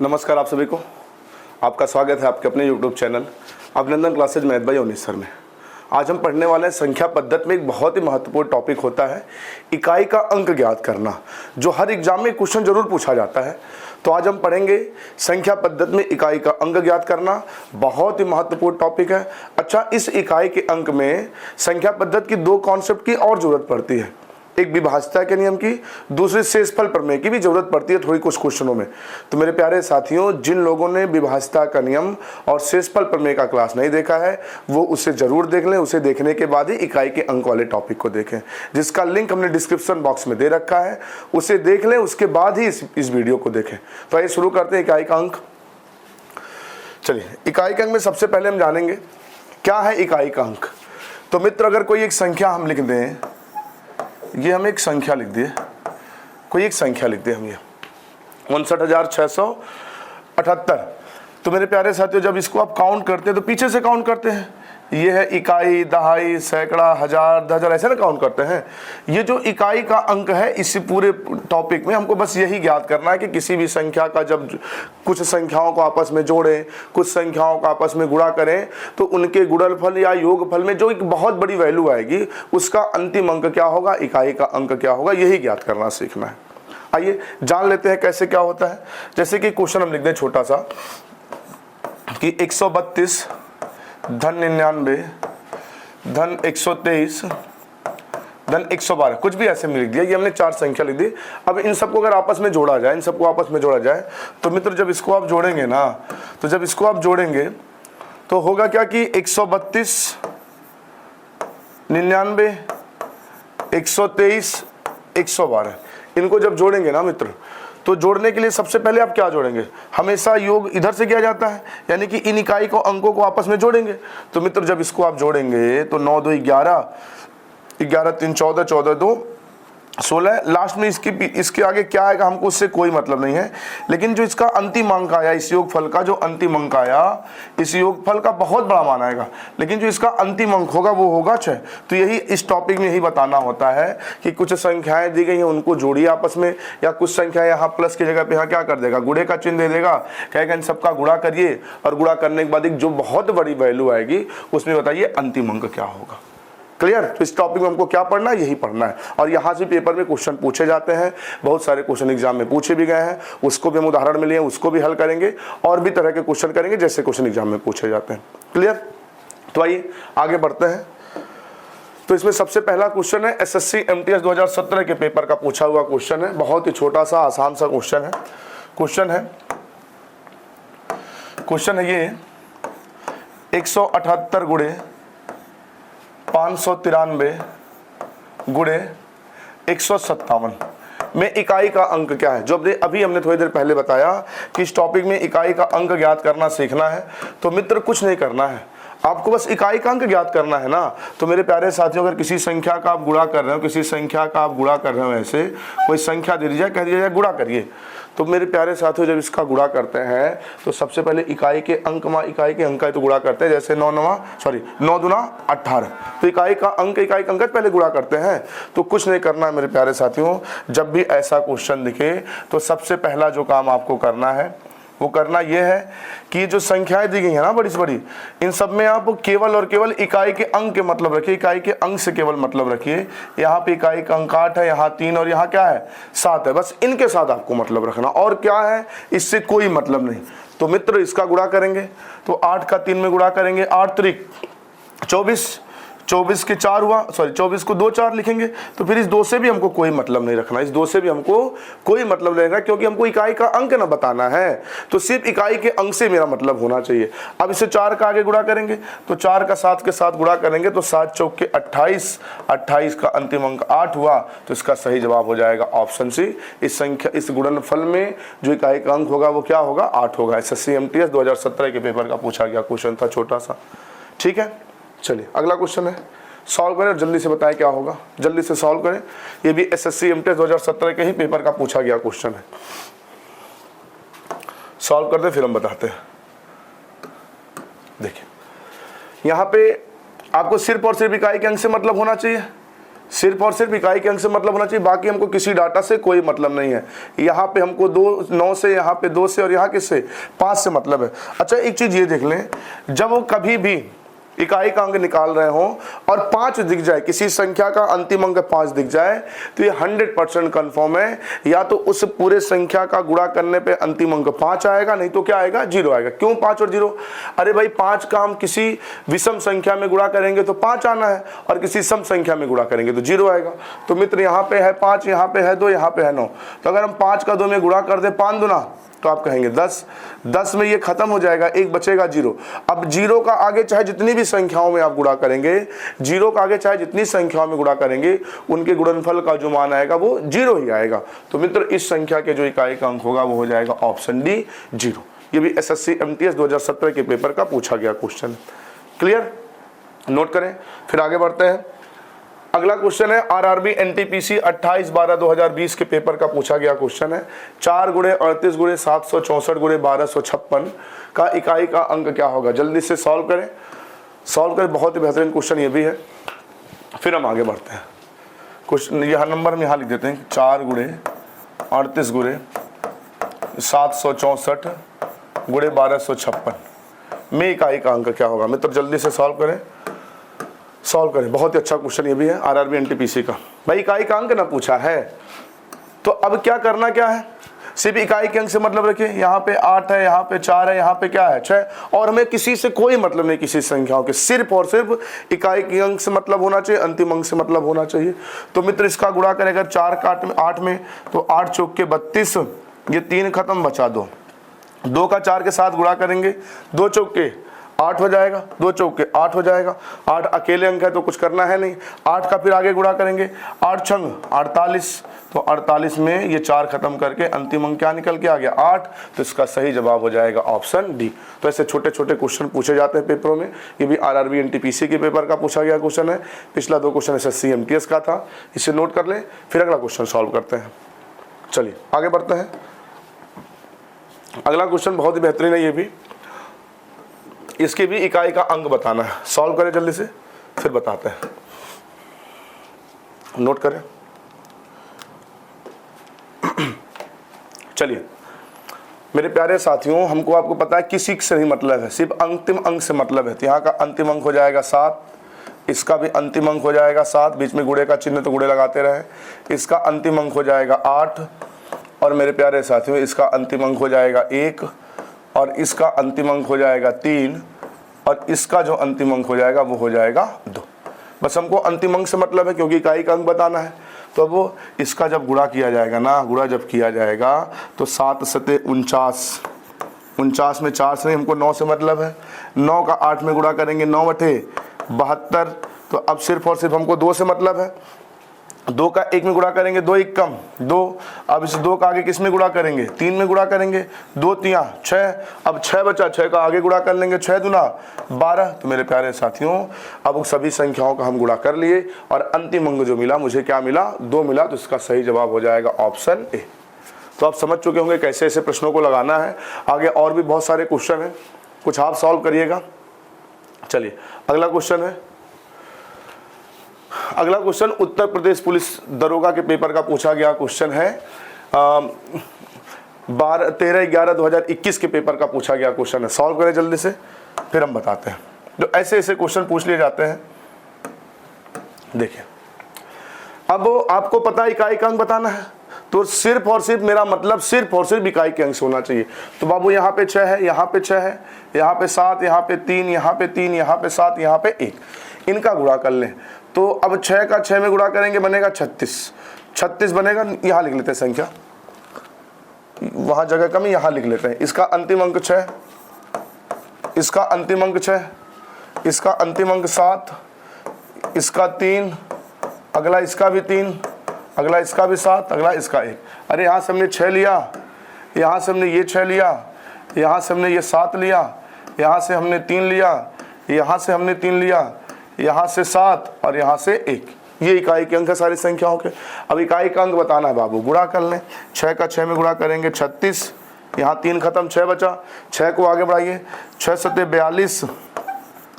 नमस्कार आप सभी को, आपका स्वागत है आपके अपने YouTube channel Abhinandan classes math by Avnish sir में। आज हम पढ़ने वाले हैं संख्या पद्धति में एक बहुत ही महत्वपूर्ण टॉपिक होता है इकाई का अंक ज्ञात करना, जो हर एग्जाम में क्वेश्चन जरूर पूछा जाता है। तो आज हम पढ़ेंगे संख्या पद्धति में इकाई का अंक ज्ञात करना, बहुत ही महत्वपूर्ण टॉपिक है। अच्छा, इस इकाई के अंक में संख्या पद्धति की दो कॉन्सेप्ट की और जरूरत पड़ती है, एक विभाज्यता के नियम की, दूसरी शेषफल प्रमेय की भी जरूरत पड़ती है थोड़ी कुछ क्वेश्चनों में। तो मेरे प्यारे साथियों, जिन लोगों ने विभाज्यता का नियम और शेषफल प्रमेय का क्लास नहीं देखा है वो उसे जरूर देख लें। उसे देखने के बाद ही इकाई के अंक वाले टॉपिक को देखें, जिसका लिंक हमने डिस्क्रिप्शन बॉक्स में दे रखा है। उसे देख लें, उसके बाद ही इस वीडियो को देखें। तो आइए शुरू करते हैं इकाई का अंक। चलिए, इकाई के अंक में सबसे पहले हम जानेंगे क्या है इकाई का अंक। तो मित्र, अगर कोई एक संख्या हम लिख दें, ये हम एक संख्या लिख दिए, कोई एक संख्या लिख दिए हम, ये 59,678। तो मेरे प्यारे साथियों, जब इसको आप काउंट करते हैं तो पीछे से काउंट करते हैं। ये है इकाई, दहाई, सैकड़ा, हजार, 10,000, ऐसे ना काउंट करते हैं। ये जो इकाई का अंक है, इसी पूरे टॉपिक में हमको बस यही ज्ञात करना है कि किसी भी संख्या का जब कुछ संख्याओं को आपस में जोड़ें, कुछ संख्याओं को आपस में गुणा करें, तो उनके गुणनफल या योगफल में जो एक बहुत बड़ी वैल्यू आएगी, उसका अंतिम अंक क्या होगा, इकाई का अंक क्या होगा, यही ज्ञात करना सीखना है। आइए जान लेते हैं कैसे क्या होता है। जैसे कि क्वेश्चन हम लिख दें छोटा सा कि 132 धन 99 धन 123 धन 112, कुछ भी ऐसे में लिख दिया। ये हमने चार संख्या लिख दी। अब इन सबको अगर आपस में जोड़ा जाए, इन सबको आपस में जोड़ा जाए, तो मित्र जब इसको आप जोड़ेंगे ना, तो जब इसको आप जोड़ेंगे तो होगा क्या कि 132 99 123 112, इनको जब जोड़ेंगे ना मित्र, तो जोड़ने के लिए सबसे पहले आप क्या जोड़ेंगे, हमेशा योग इधर से किया जाता है, यानी कि इन इकाई को अंकों को आपस में जोड़ेंगे। तो मित्र जब इसको आप जोड़ेंगे तो 9 2 11, 11 3 14, 14 2 16, लास्ट में इसके आगे क्या आएगा हमको उससे कोई मतलब नहीं है। लेकिन जो इसका अंतिम अंक आया, इस योगफल का जो अंतिम अंक आया, इस योगफल का बहुत बड़ा मान आएगा, लेकिन जो इसका अंतिम अंक होगा वो होगा 6। तो यही इस टॉपिक में यही बताना होता है कि कुछ संख्याएं दी गई हैं, उनको जोड़िए आपस में, या कुछ संख्याएं यहाँ प्लस की जगह पे यहाँ क्या कर देगा, गुणे का चिन्ह दे देगा, कहेगा इन सबका गुणा करिए, और गुणा करने के बाद एक जो बहुत बड़ी वैल्यू आएगी उसमें बताइए अंतिम अंक क्या होगा। क्लियर? तो इस टॉपिक में हमको क्या पढ़ना है, यही पढ़ना है। और यहाँ से पेपर में क्वेश्चन पूछे जाते हैं, बहुत सारे क्वेश्चन एग्जाम में पूछे भी गए हैं, उसको भी हम उदाहरण में लिए, उसको भी हल करेंगे, और भी तरह के क्वेश्चन करेंगे जैसे क्वेश्चन एग्जाम में पूछे जाते हैं। क्लियर? तो आइए आगे बढ़ते हैं। तो इसमें सबसे पहला क्वेश्चन है SSC MTS 2017 के पेपर का पूछा हुआ क्वेश्चन है। बहुत ही छोटा सा आसान सा क्वेश्चन है। क्वेश्चन है ये 178 गुणे 593 गुणे 157 में इकाई का अंक क्या है। जो अभी हमने थोड़ी देर पहले बताया कि इस टॉपिक में इकाई का अंक ज्ञात करना सीखना है। तो मित्र कुछ नहीं करना है, आपको बस इकाई का अंक ज्ञात करना है ना। तो मेरे प्यारे साथियों, अगर किसी संख्या का आप गुणा कर रहे हो, किसी संख्या का आप गुणा कर रहे हो, ऐसे कोई संख्या दे दी जाए, कह दिया जाए गुणा करिए, तो मेरे प्यारे साथियों जब इसका गुणा करते हैं तो सबसे पहले इकाई के अंक में इकाई के अंक का तो गुणा करते हैं। जैसे 9 दूना 18, तो इकाई का अंक पहले गुणा करते हैं। तो कुछ नहीं करना है मेरे प्यारे साथियों, जब भी ऐसा क्वेश्चन दिखे तो सबसे पहला जो काम आपको करना है वो करना यह है कि जो संख्याएं दी गई है ना बड़ी से बड़ी, इन सब में आप केवल और केवल इकाई के अंक के मतलब रखिए, इकाई के अंक से केवल मतलब रखिए। यहाँ पे इकाई का अंक 8 है, यहाँ 3 और यहाँ क्या है 7 है, बस इनके साथ आपको मतलब रखना, और क्या है इससे कोई मतलब नहीं। तो मित्र इसका गुणा करेंगे तो 8 का 3 में गुणा करेंगे, 8 त्रिक 24, 24 के 4 हुआ, 24 को 2 4 लिखेंगे। तो फिर इस 2 से भी हमको कोई मतलब नहीं रखना, इस 2 से भी हमको कोई मतलब नहीं रखना, क्योंकि हमको इकाई का अंक ना बताना है। तो सिर्फ इकाई के अंक से मेरा मतलब होना चाहिए। अब इसे 4 का आगे गुणा करेंगे तो 4 का 7 के साथ गुणा करेंगे तो 7 चौक के 28, 28 का अंतिम अंक 8 हुआ। तो इसका सही जवाब हो जाएगा ऑप्शन सी। इस संख्या इस गुणनफल में जो इकाई का अंक होगा वो क्या होगा, 8 होगा। SSC MTS 2017 के पेपर का पूछा गया क्वेश्चन था, छोटा सा। ठीक है, चलिए अगला क्वेश्चन है, सॉल्व करें और जल्दी से बताएं क्या होगा, जल्दी से सॉल्व करें। ये भी SSC MTS 2017 के ही पेपर का पूछा गया क्वेश्चन है। सॉल्व कर दे फिर हम बताते हैं। देखिए यहाँ पे आपको सिर्फ और सिर्फ इकाई के अंक से मतलब होना चाहिए। सिर्फ और सिर्फ इकाई के अंक से मतलब होना चाहिए, बाकी हमको किसी डाटा से कोई मतलब नहीं है। यहाँ पे हमको 9 से, यहाँ पे 2 से और यहाँ किससे 5 से मतलब है। अच्छा एक चीज़ ये देख लें, जब वो कभी भी इकाई का अंक निकाल रहे हो और 5 दिख जाए, किसी संख्या का अंतिम अंक 5 दिख जाए, तो ये 100% कन्फर्म है, या तो उस पूरे संख्या का गुणा करने पे अंतिम अंक 5 आएगा, नहीं तो क्या आएगा 0 आएगा। क्यों 5 और 0? अरे भाई 5 का हम किसी विषम संख्या में गुणा करेंगे तो 5 आना है, और किसी सम संख्या में गुणा करेंगे तो 0 आएगा। तो मित्र यहाँ पे है 5, यहाँ पे है 2, यहाँ पे है 9, तो अगर हम 5 का 2 में गुणा कर दे 5 दूना, तो आप कहेंगे 10, 10 में ये खत्म हो जाएगा, एक बचेगा 0। अब 0 का आगे चाहे जितनी भी संख्याओं में आप गुणा करेंगे, 0 का आगे चाहे जितनी संख्याओं में गुणा करेंगे, उनके गुणनफल का जो मान आएगा वो 0 ही आएगा। तो मित्र इस संख्या के जो इकाई का अंक होगा वो हो जाएगा ऑप्शन डी 0। ये भी SSC MTS 2017 के पेपर का पूछा गया क्वेश्चन। क्लियर, नोट करें, फिर आगे बढ़ते हैं। अगला क्वेश्चन है RRB NTPC 28/12/2020 के पेपर का पूछा गया क्वेश्चन है। 4 × 38 × 764 × 1256 का इकाई का अंक क्या होगा? जल्दी से सॉल्व करें, बहुत ही बेहतरीन क्वेश्चन ये भी है। फिर हम आगे बढ़ते हैं। क्वेश्चन यहाँ नंबर हम यहाँ लिख देते हैं, 4 × 38 × 764 × 1256 में इकाई का अंक क्या होगा? मित्र जल्दी से सॉल्व करें, बहुत ही अच्छा क्वेश्चन ये भी है RRB NTPC का। भाई इकाई का अंक ना पूछा है, तो अब क्या करना क्या है? सिर्फ इकाई के अंक से मतलब रखिए। यहाँ पे 8 है, यहाँ पे 4 है, यहाँ पे क्या है 6, और हमें किसी से कोई मतलब नहीं, किसी संख्याओं के, सिर्फ और सिर्फ इकाई के अंक से मतलब होना चाहिए, अंतिम अंक से मतलब होना चाहिए। तो मित्र इसका गुणा करें अगर 4 का 8 में, तो 8 चौक के 32, ये 3 खत्म, बचा 2। 2 का 4 के साथ गुणा करेंगे, 2 चौक के 8 हो जाएगा, 2 चौक के 8 हो जाएगा। 8 अकेले अंक है तो कुछ करना है नहीं। 8 का फिर आगे गुणा करेंगे, 8 छंग 48, तो 48 में ये 4 खत्म करके अंतिम अंक क्या निकल के आ गया 8। तो इसका सही जवाब हो जाएगा ऑप्शन डी। तो ऐसे छोटे छोटे क्वेश्चन पूछे जाते हैं पेपरों में। ये भी RRB NTPC के पेपर का पूछा गया क्वेश्चन है। पिछला 2 क्वेश्चन SSC MTS का था, इसे नोट कर लें। फिर अगला क्वेश्चन सॉल्व करते हैं। चलिए आगे बढ़ते हैं। अगला क्वेश्चन बहुत ही बेहतरीन है ये भी, इसके भी इकाई का अंक बताना है। सॉल्व करें जल्दी से, फिर बताते हैं। नोट करें, चलिए मेरे प्यारे साथियों, हमको आपको पता है किसी से नहीं मतलब है, सिर्फ अंतिम अंक से मतलब है। तो यहाँ का अंतिम अंक हो जाएगा 7, इसका भी अंतिम अंक हो जाएगा 7, बीच में गुणे का चिन्ह तो गुणे लगाते रहे। इसका अंतिम अंक हो जाएगा 8, और मेरे प्यारे साथियों इसका अंतिम अंक हो जाएगा 1, और इसका अंतिम अंक हो जाएगा 3, और इसका जो अंतिम अंक हो जाएगा वो हो जाएगा 2। बस हमको अंतिम अंक से मतलब है, क्योंकि इकाई का अंक बताना है। तो अब वो इसका जब गुणा किया जाएगा ना, गुणा जब किया जाएगा तो 7 सते 49, 49 में 4 से हमको 9 से मतलब है। 9 का 8 में गुणा करेंगे, 9 बटे 72। तो अब सिर्फ और सिर्फ हमको 2 से मतलब है। 2 का 1 में गुणा करेंगे, 2 1 कम 2। अब इस 2 का आगे किस में गुणा करेंगे? 3 में गुणा करेंगे, 2 3 6। अब 6 बचा, 6 का आगे गुणा कर लेंगे, 6 दूना 12। तो मेरे प्यारे साथियों अब सभी संख्याओं का हम गुणा कर लिए, और अंतिम अंक जो मिला मुझे क्या मिला? 2 मिला। तो इसका सही जवाब हो जाएगा ऑप्शन ए। तो आप समझ चुके होंगे कैसे ऐसे प्रश्नों को लगाना है। आगे और भी बहुत सारे क्वेश्चन हैं, कुछ आप सॉल्व करिएगा। चलिए अगला क्वेश्चन है। अगला क्वेश्चन उत्तर प्रदेश पुलिस दरोगा के पेपर का पूछा गया क्वेश्चन है। 13/11/2021 के पेपर का पूछा गया क्वेश्चन है। सॉल्व करें जल्दी से, फिर हम बताते हैं। जो ऐसे ऐसे क्वेश्चन पूछ लिए जाते हैं। देखिए अब आपको पता है इकाई का अंक बताना है, तो सिर्फ और सिर्फ मेरा मतलब सिर्फ और सिर्फ इकाई के अंक से होना चाहिए। तो बाबू यहाँ पे 6 है, यहाँ पे 6 है, यहाँ पे 7, यहाँ पे 3, यहाँ पे 3, यहाँ पे 7, यहाँ पे 1, इनका गुणा कर लें। तो अब 6 का 6 में गुणा करेंगे, बनेगा 36। 36 बनेगा, यहाँ लिख लेते हैं संख्या, वहाँ जगह कम है, यहाँ लिख लेते हैं। इसका अंतिम अंक 6, इसका अंतिम अंक 6, इसका अंतिम अंक 7, इसका 3, अगला इसका भी 3, अगला इसका भी 7, अगला इसका 1। अरे यहाँ से हमने 6 लिया, यहाँ से हमने ये 6 लिया, यहाँ से हमने ये 7 लिया, यहाँ से हमने 3 लिया, यहाँ से हमने 3 लिया, यहाँ से 7, और यहाँ से 1। ये इकाई के अंक है सारी संख्याओं के। अब इकाई का अंक बताना है बाबू, गुणा कर लें। 6 का 6 में गुणा करेंगे 36, यहाँ 3 खत्म, 6 बचा। 6 को आगे बढ़ाइए, 6 सते 42,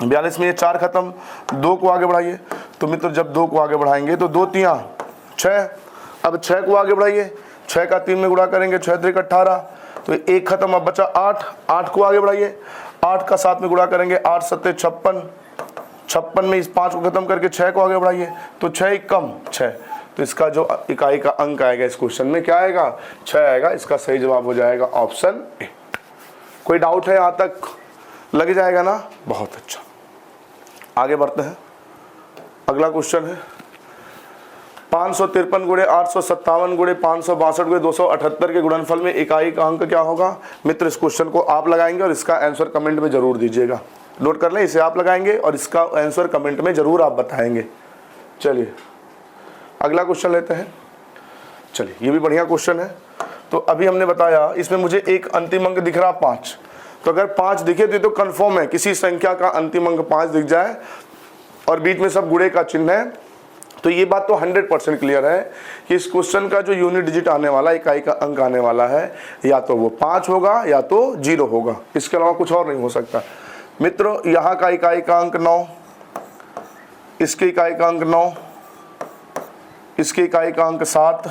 42 में ये 4 खत्म, 2 को आगे बढ़ाइए, तो मित्र जब 2 को आगे बढ़ाएंगे तो 2 तियां 6, अब 6 को आगे बढ़ाइए, 6 का 3 में गुणा करेंगे, 6 3 18, तो 1 खत्म, अब बचा 8, 8 को आगे बढ़ाइए, 8 का 7 में गुणा करेंगे, 8 7 56, 56 में इस 5 को खत्म करके 6 को आगे बढ़ाइए, तो 6 1 कम 6, तो इसका जो इकाई का अंक आएगा इस क्वेश्चन में क्या आएगा, 6 आएगा। इसका सही जवाब हो जाएगा ऑप्शन ए। कोई डाउट है यहाँ तक? लग जाएगा ना, बहुत अच्छा। आगे बढ़ते हैं, अगला क्वेश्चन है 553 गुणे 857 गुणे 562 गुणे 278 के गुणनफल में इकाई का अंक क्या होगा। मित्र इस क्वेश्चन को आप लगाएंगे और इसका आंसर कमेंट में जरूर दीजिएगा। नोट कर लें, इसे आप लगाएंगे और इसका आंसर कमेंट में जरूर आप बताएंगे। चलिए अगला क्वेश्चन लेते हैं। चलिए ये भी बढ़िया क्वेश्चन है। तो अभी हमने बताया इसमें मुझे एक अंतिम अंक दिख रहा 5, तो अगर 5 दिखे तो कंफर्म है किसी संख्या का अंतिम अंक 5 दिख जाए और बीच में सब गुणे का चिन्ह है, तो ये बात तो 100% क्लियर है कि इस क्वेश्चन का जो यूनिट डिजिट आने वाला, इकाई का अंक आने वाला है, या तो वो 5 होगा या तो 0 होगा, इसके अलावा कुछ और नहीं हो सकता। मित्रों यहाँ का इकाई का अंक 9, इसके इकाई का अंक 9, इसके इकाई का अंक 7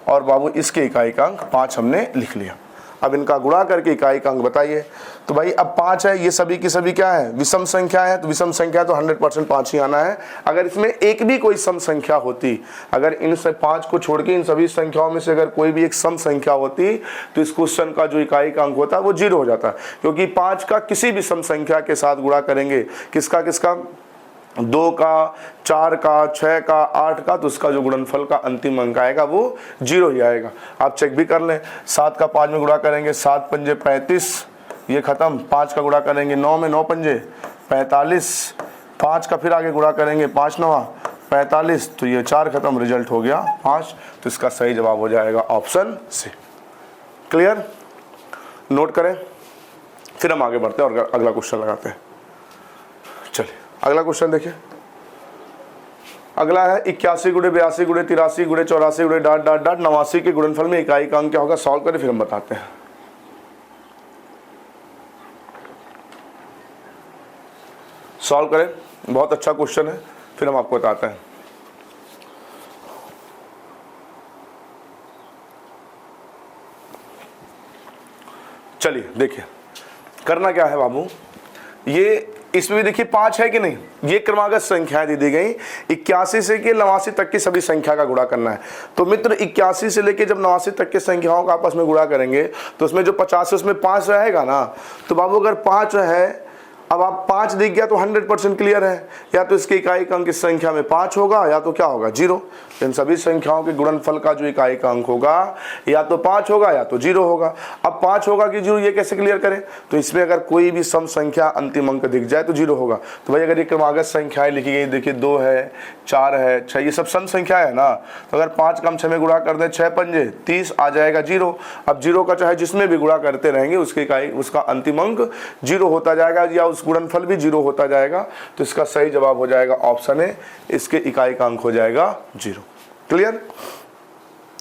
और बाबू इसके इकाई का अंक 5 हमने लिख लिया। अब इनका गुणा करके इकाई का अंक बताइए। तो भाई अब 5 है, ये सभी की सभी क्या है, विषम संख्या है, तो विषम संख्या तो 100% 5 ही आना है। अगर इसमें एक भी कोई सम संख्या होती, अगर इन 5 को छोड़ के इन सभी संख्याओं में से अगर कोई भी एक सम संख्या होती, तो इस क्वेश्चन का जो इकाई का अंक होता है वो 0 हो जाता है, क्योंकि 5 का किसी भी सम संख्या के साथ गुणा करेंगे, किसका किसका, 2 का, 4 का, 6 का, 8 का, तो उसका जो गुणनफल का अंतिम अंक आएगा वो 0 ही आएगा। आप चेक भी कर लें, 7 का 5 में गुणा करेंगे, 7 पंजे 35, ये खत्म। 5 का गुणा करेंगे 9 में, 9 पंजे 45, 5 का फिर आगे गुणा करेंगे, 5 9 45, तो ये 4 खत्म, रिजल्ट हो गया 5। तो इसका सही जवाब हो जाएगा ऑप्शन सी। क्लियर? नोट करें, फिर हम आगे बढ़ते हैं और अगला क्वेश्चन लगाते हैं। चलिए अगला क्वेश्चन देखिए, अगला है 81 गुणे 82 गुणे 83 गुणे 84 गुणे डाट डाट डाट 89 के गुणनफल में इकाई का अंक क्या होगा। सॉल्व करें फिर हम बताते हैं। सॉल्व करें, बहुत अच्छा क्वेश्चन है, फिर हम आपको बताते हैं। चलिए देखिए करना क्या है बाबू, ये इसमें भी देखिए 5 है कि नहीं, ये क्रमागत संख्याएं दे दी गई। 81 से के 89 तक की सभी संख्या का गुणा करना है। तो मित्र 81 से लेके जब 89 तक के संख्याओं का आपस में गुणा करेंगे तो उसमें जो 50 है उसमें 5 रहेगा ना। तो बाबू अगर 5 है, अब आप 5 दिख गया तो 100% क्लियर है, या तो इसके इकाई का अंक इस संख्या में 5 होगा या तो क्या होगा 0। इन सभी संख्याओं के गुणनफल का जो इकाई का अंक होगा या तो 5 होगा या तो 0 होगा। अब 5 होगा कि 0, ये कैसे क्लियर करें, तो इसमें अगर कोई भी सम संख्या अंतिम अंक दिख जाए तो 0 होगा। तो भाई अगर ये क्रमागत संख्याएं लिखी गई, देखिए 2 है, 4 है, 6, ये सब सम संख्या है ना। तो अगर 5 का हम 6 में गुणा कर दें, 6 पंजे 30 आ जाएगा 0। अब 0 का चाहे जिसमें भी गुणा करते रहेंगे उसके इकाई उसका अंतिम अंक 0 होता जाएगा, या उस गुणनफल भी 0 होता जाएगा। तो इसका सही जवाब हो जाएगा ऑप्शन ए, इसके इकाई का अंक हो जाएगा 0। क्लियर?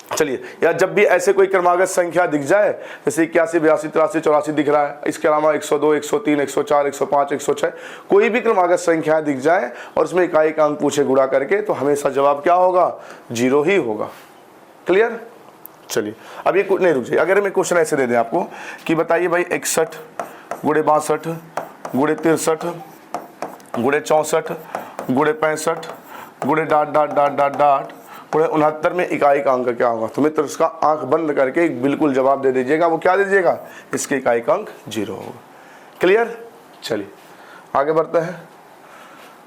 चलिए, या जब भी ऐसे कोई क्रमागत संख्या दिख जाए, जैसे 81 82 83 84 दिख रहा है, इसके अलावा 102 103 104 105 106 कोई भी क्रमागत संख्या दिख जाए और उसमें इकाई का अंक पूछे गुणा करके, तो हमेशा जवाब क्या होगा, 0 ही होगा। क्लियर? चलिए अब ये नहीं रुक जाइए, अगर मैं क्वेश्चन ऐसे दे दें आपको कि बताइए भाई 61 गुणे 62 गुणे 63 गुणे 64 गुणे 65 गुणे dot dot dot dot dot गुणे 69 में इकाई का अंक क्या होगा। तो मित्र उसका आंख बंद करके बिल्कुल जवाब दे दीजिएगा। वो क्या दीजिएगा, इसके इकाई का अंक 0 होगा। क्लियर? चलिए आगे बढ़ते हैं।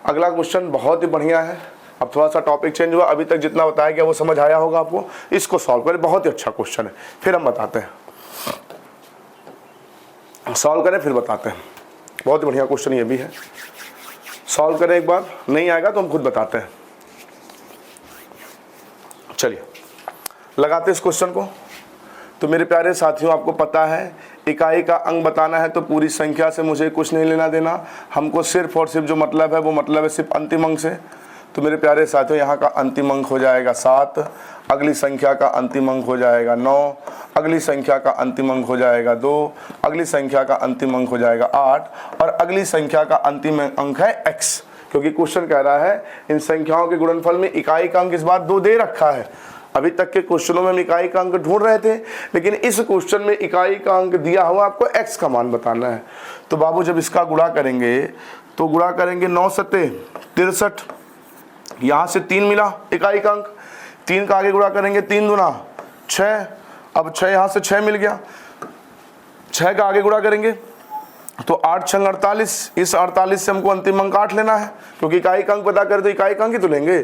अगला क्वेश्चन बहुत ही बढ़िया है। अब थोड़ा सा टॉपिक चेंज हुआ, अभी तक जितना बताया गया वो समझ आया होगा आपको। इसको सॉल्व करें, बहुत ही अच्छा क्वेश्चन है, फिर हम बताते हैं। सॉल्व करें फिर बताते हैं। बहुत ही बढ़िया क्वेश्चन ये भी है। सॉल्व करें एक बार, नहीं आएगा तो हम खुद बताते हैं। चलिए लगाते इस क्वेश्चन को। तो मेरे प्यारे साथियों, आपको पता है इकाई का अंक बताना है तो पूरी संख्या से मुझे कुछ नहीं लेना देना, हमको सिर्फ और सिर्फ जो मतलब है वो मतलब है सिर्फ अंतिम अंक से। तो मेरे प्यारे साथियों, यहाँ का अंतिम अंक हो जाएगा 7, अगली संख्या का अंतिम अंक हो जाएगा 9, अगली संख्या का अंतिम अंक हो जाएगा 2, अगली संख्या का अंतिम अंक हो जाएगा 8 और अगली संख्या का अंतिम अंक है x। क्योंकि क्वेश्चन कह रहा है इन संख्याओं के गुणनफल में इकाई का अंक इस बार 2 दे रखा है। अभी तक के क्वेश्चनों में हम इकाई का अंक ढूंढ रहे थे, लेकिन इस क्वेश्चन में इकाई का अंक दिया हुआ, आपको x का मान बताना है। तो बाबू जब इसका गुणा करेंगे तो गुणा करेंगे 9 सत्ते 63, यहाँ से 3 मिला इकाई का अंक, 3 का आगे गुणा करेंगे 3 दूना 6, अब 6 यहाँ से 6 मिल गया, 6 का आगे गुणा करेंगे तो 8 छंग 48, इस 48 से हमको अंतिम अंक 8 लेना है, क्योंकि इकाई का अंक पता करें तो इकाई का अंक ही तो लेंगे।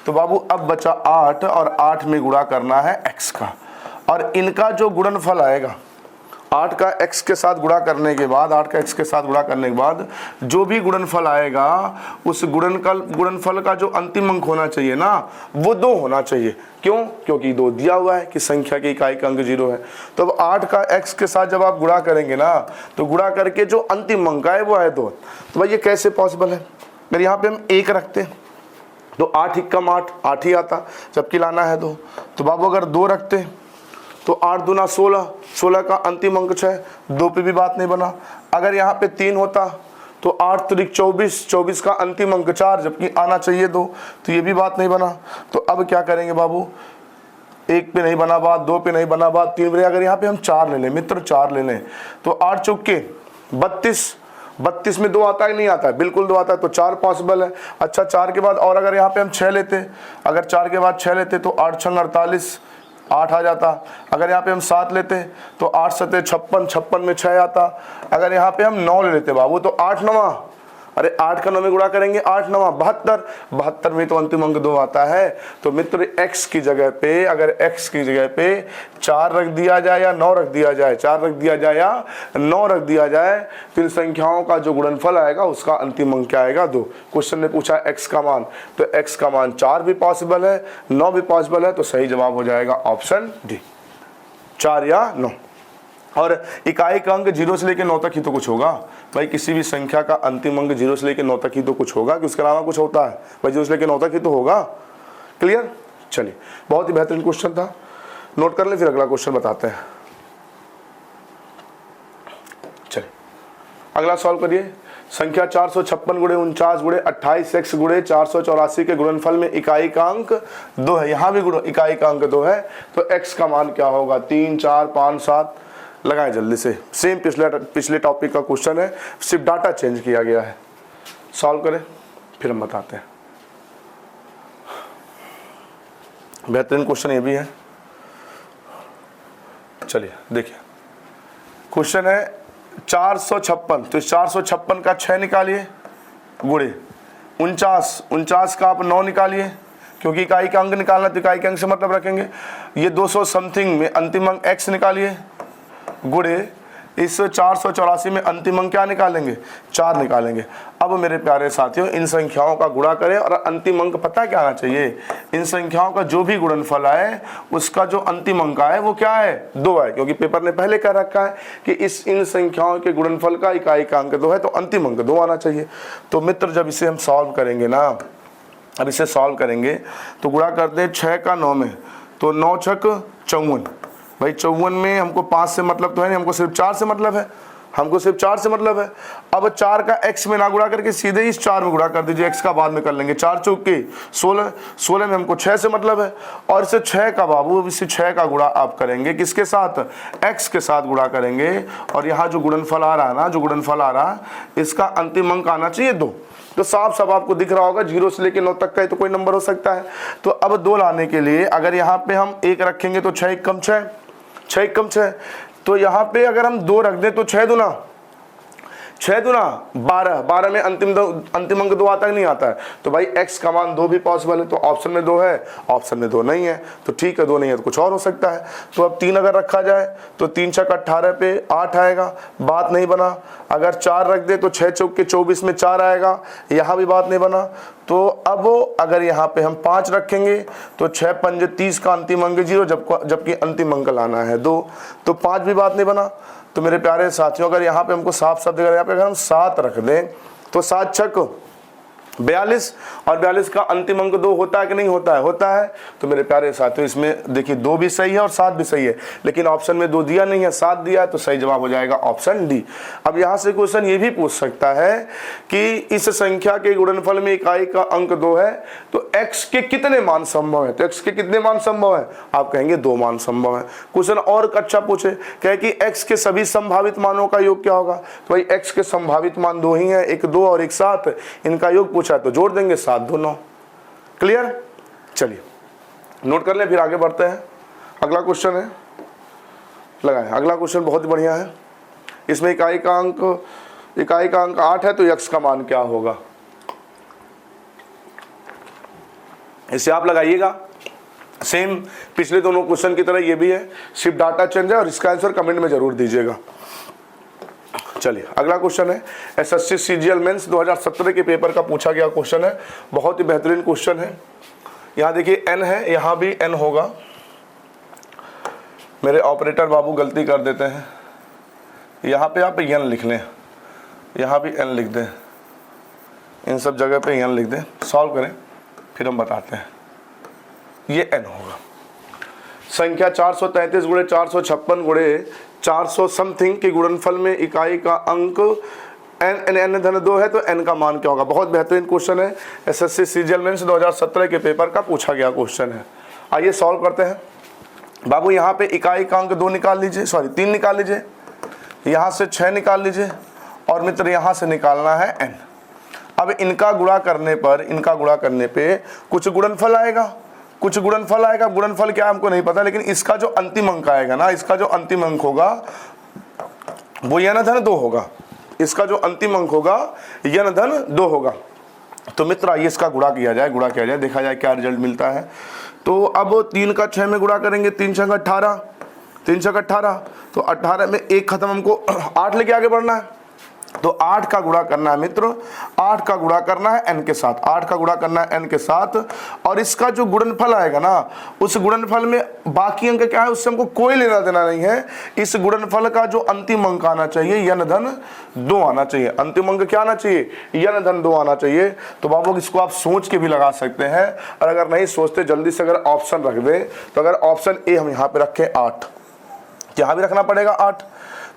तो बाबू अब बचा 8 और 8 में गुणा करना है x का, और इनका जो गुणनफल आएगा 8 का x के साथ गुणा करने के बाद, 8 का x के साथ गुणा करने के बाद जो भी गुणनफल आएगा उस गुणनफल का जो अंतिम अंक होना चाहिए ना वो 2 होना चाहिए। क्यों? क्योंकि 2 दिया हुआ है कि संख्या की इकाई का अंक 0 है। तो अब 8 का x के साथ जब आप गुणा करेंगे ना तो गुणा करके जो अंतिम अंक आए वो है 2। तो भाई ये कैसे पॉसिबल है? अगर यहाँ पे हम 1 रखते तो 8 × 8 8 ही आता, जबकि लाना है 2। तो बाबू अगर 2 रखते तो 8 दूना 16, 16 का अंतिम अंक 6, 2 पे भी बात नहीं बना। अगर यहाँ पे 3 होता तो 8 त्रिक 24, 24 का अंतिम अंक 4, जबकि आना चाहिए 2, तो ये भी बात नहीं बना। तो अब क्या करेंगे बाबू, 1 पे नहीं बना बात, 2 पे नहीं बना बात, 3 पे। अगर यहाँ पे हम 4 ले लें मित्र, 4 ले लें तो 8 चौके 32, 32 में 2 आता है नहीं आता है? बिल्कुल 2 आता है, तो 4 पॉसिबल है। अच्छा 4 के बाद और अगर यहाँ पे हम 6 लेते, अगर 4 के बाद 6 लेते तो 8 छंग 48, 8 आ जाता। अगर यहाँ पे हम 7 लेते तो 8 सत्ते 56, 56 में 6 आता। अगर यहाँ पे हम 9 ले लेते बाबू तो 8 9, अरे 8 का 9 में गुणा करेंगे 8 9 72, 72 में तो अंतिम अंक 2 आता है। तो मित्र x की जगह पे, अगर x की जगह पे 4 रख दिया जाए या 9 रख दिया जाए, 4 रख दिया जाए या 9 रख दिया जाए, तो इन संख्याओं का जो गुणनफल आएगा उसका अंतिम अंक क्या आएगा? 2। क्वेश्चन ने पूछा x का मान, तो x का मान 4 भी पॉसिबल है, 9 भी पॉसिबल है, तो सही जवाब हो जाएगा ऑप्शन डी, 4 या 9। और इकाई का अंक 0 से लेकर 9 तक ही तो कुछ होगा भाई, किसी भी संख्या का अंतिम अंक 0 से लेकर 9 तक ही तो कुछ होगा, कि उसके अलावा कुछ होता है भाई? 0 से लेकर 9 तक ही तो होगा। क्लियर? चलिए, बहुत ही बेहतरीन क्वेश्चन था, नोट कर ले, फिर अगला क्वेश्चन बताते हैं। चलिए अगला सॉल्व करिए। संख्या 456 गुणे 49 गुणे 28x गुणे 484 के गुणनफल में इकाई का अंक 2 है। यहाँ भी इकाई का अंक 2 है, तो x का मान क्या होगा? 3 4 5 7 लगाएं जल्दी से। सेम पिछले टॉपिक का क्वेश्चन है, सिर्फ डाटा चेंज किया गया है। सॉल्व करें फिर हम बताते हैं। बेहतरीन क्वेश्चन ये भी है। चलिए देखिए, क्वेश्चन है 456, तो 456 का 6 निकालिए गुणे 49 का आप 9 निकालिए, क्योंकि इकाई का अंक निकालना तो इकाई के अंक से मतलब रखेंगे। ये 200 समथिंग में अंतिम अंक x निकालिए गुणे इस 484 में अंतिम अंक क्या निकालेंगे? 4 निकालेंगे। अब मेरे प्यारे साथियों, इन संख्याओं का गुणा करें और अंतिम अंक पता क्या आना चाहिए? इन संख्याओं का जो भी गुणनफल आए उसका जो अंतिम अंक आए वो क्या है? 2 है, क्योंकि पेपर ने पहले कह रखा है कि इन संख्याओं के गुणनफल का इकाई का अंक 2 है, तो अंतिम अंक 2 आना चाहिए। तो मित्र जब इसे हम सॉल्व करेंगे ना, अब इसे सॉल्व करेंगे तो गुणा करते हैं 6 का 9 में, तो 9 छक 54 भाई, 54 में हमको 5 से मतलब तो है नहीं, हमको सिर्फ 4 से मतलब है, हमको सिर्फ 4 से मतलब है। अब 4 का x में ना गुणा करके सीधे इस 4 में गुणा कर दीजिए, x का बाद में कर लेंगे। 4 चौके 16, 16 में हमको 6 से मतलब है, और इसे 6 का बाबू, अब इसे 6 का गुणा आप करेंगे किसके साथ? x के साथ गुणा करेंगे, और यहाँ जो गुणनफल आ रहा है ना, जो गुणनफल आ रहा है इसका अंतिम अंक आना चाहिए 2। तो साफ साफ आपको दिख रहा होगा 0 से लेकर 9 तक का तो कोई नंबर हो सकता है। तो अब 2 लाने के लिए अगर यहाँ पे हम 1 रखेंगे तो 6 कम 6, 6 कम 6, तो यहाँ पे अगर हम 2 रख दें तो 6 दूना 12, 12 में अंतिम अंक 2 आता है नहीं आता है? तो भाई x का मान 2 भी पॉसिबल है, तो ऑप्शन में 2 है, ऑप्शन में 2 नहीं है, तो ठीक है 2 नहीं है तो कुछ और हो सकता है। तो अब 3 अगर रखा जाए तो 3 छक 18 पे 8 आएगा, बात नहीं बना। अगर 4 रख दे तो 6 चौके 24 में 4 आएगा, यहाँ भी बात नहीं बना। तो अब अगर यहाँ पे हम 5 रखेंगे तो 6 पंजे 30 का अंतिम अंक 0, जबकि अंतिम अंक लाना है 2, तो 5 भी बात नहीं बना। तो मेरे प्यारे साथियों, अगर यहाँ पे हमको साफ साफ दिख रहा है, यहाँ पे अगर हम 7 रख दें तो 7 छक 42 और 42 का अंतिम अंक 2 होता है कि नहीं होता है? होता है। तो मेरे प्यारे साथियों इसमें देखिए 2 भी सही है और 7 भी सही है, लेकिन ऑप्शन में 2 दिया नहीं है, 7 दिया है, तो सही जवाब हो जाएगा ऑप्शन डी। अब यहाँ से क्वेश्चन ये भी पूछ सकता है कि इस संख्या के गुणनफल में इकाई का अंक 2 है, तो x के कितने मान संभव है? तो x के कितने मान संभव है? आप कहेंगे 2 मान संभव है। क्वेश्चन और अच्छा पूछे, कहे कि x के सभी संभावित मानों का योग क्या होगा? तो भाई x के संभावित मान 2 ही है, एक 2 और एक 7, इनका योग पूछा तो जोड़ देंगे 7 2 9। क्लियर? चलिए नोट कर लें, फिर आगे बढ़ते हैं। अगला क्वेश्चन है, लगाएं। अगला क्वेश्चन बहुत बढ़िया है। इसमें इकाई का अंक 8 है, तो x का मान क्या होगा? इसे आप लगाइएगा। सेम पिछले दोनों क्वेश्चन की तरह ये भी है, सिर्फ डाटा चेंज है, और इसका आंसर कमेंट में जरूर दीजिएगा। चलिए अगला क्वेश्चन है, एसएससी सीजीएल मेंस 2017 के पेपर का पूछा गया क्वेश्चन है, बहुत ही बेहतरीन क्वेश्चन है। यहाँ देखिए n है, यहाँ भी n होगा। मेरे ऑपरेटर बाबू गलती कर देते हैं, यहाँ पे आप n लिख लें, यहाँ भी n लिख दें, इन सब जगह पे n लिख दें, सॉल्व करें फिर हम बताते हैं। ये n होगा। संख्या 433 गुणे 456 गुणे 400 समथिंग के गुणनफल में इकाई का अंक n धन 2 है, तो n का मान क्या होगा? बहुत बेहतरीन क्वेश्चन है, एसएससी सीजीएल मेंस 2017 के पेपर का पूछा गया क्वेश्चन है। आइए सॉल्व करते हैं। बाबू यहाँ पे इकाई का अंक 2 निकाल लीजिए, सॉरी 3 निकाल लीजिए, यहाँ से 6 निकाल लीजिए, और मित्र यहाँ से निकालना है n। अब इनका गुणा करने पे कुछ गुणनफल आएगा, गुणनफल क्या हमको नहीं पता, लेकिन इसका जो अंतिम अंक आएगा ना, इसका जो अंतिम अंक होगा वो n धन 2 होगा। इसका जो अंतिम अंक होगा n धन 2 होगा। तो मित्र आइए इसका गुणा किया जाए, देखा जाए क्या रिजल्ट मिलता है। तो अब 3 का 6 में गुणा करेंगे, 3 6 18, 3 6 18, तो 18 में 1 खत्म, हमको 8 लेके आगे बढ़ना है। तो 8 का गुणा करना है मित्र, 8 का गुणा करना है n के साथ, 8 का गुणा करना है n के साथ, और इसका जो गुणनफल आएगा ना, उस गुणनफल में बाकी अंक क्या है उससे हमको कोई लेना देना नहीं है। इस गुणनफल का जो अंतिम अंक आना चाहिए n धन 2 आना चाहिए। अंतिम अंक क्या आना चाहिए? n धन 2 आना चाहिए। तो बाबू इसको आप सोच के भी लगा सकते हैं, और अगर नहीं सोचते जल्दी से अगर ऑप्शन रख दें, तो अगर ऑप्शन ए हम यहाँ पे रखें 8, यहाँ भी रखना पड़ेगा 8,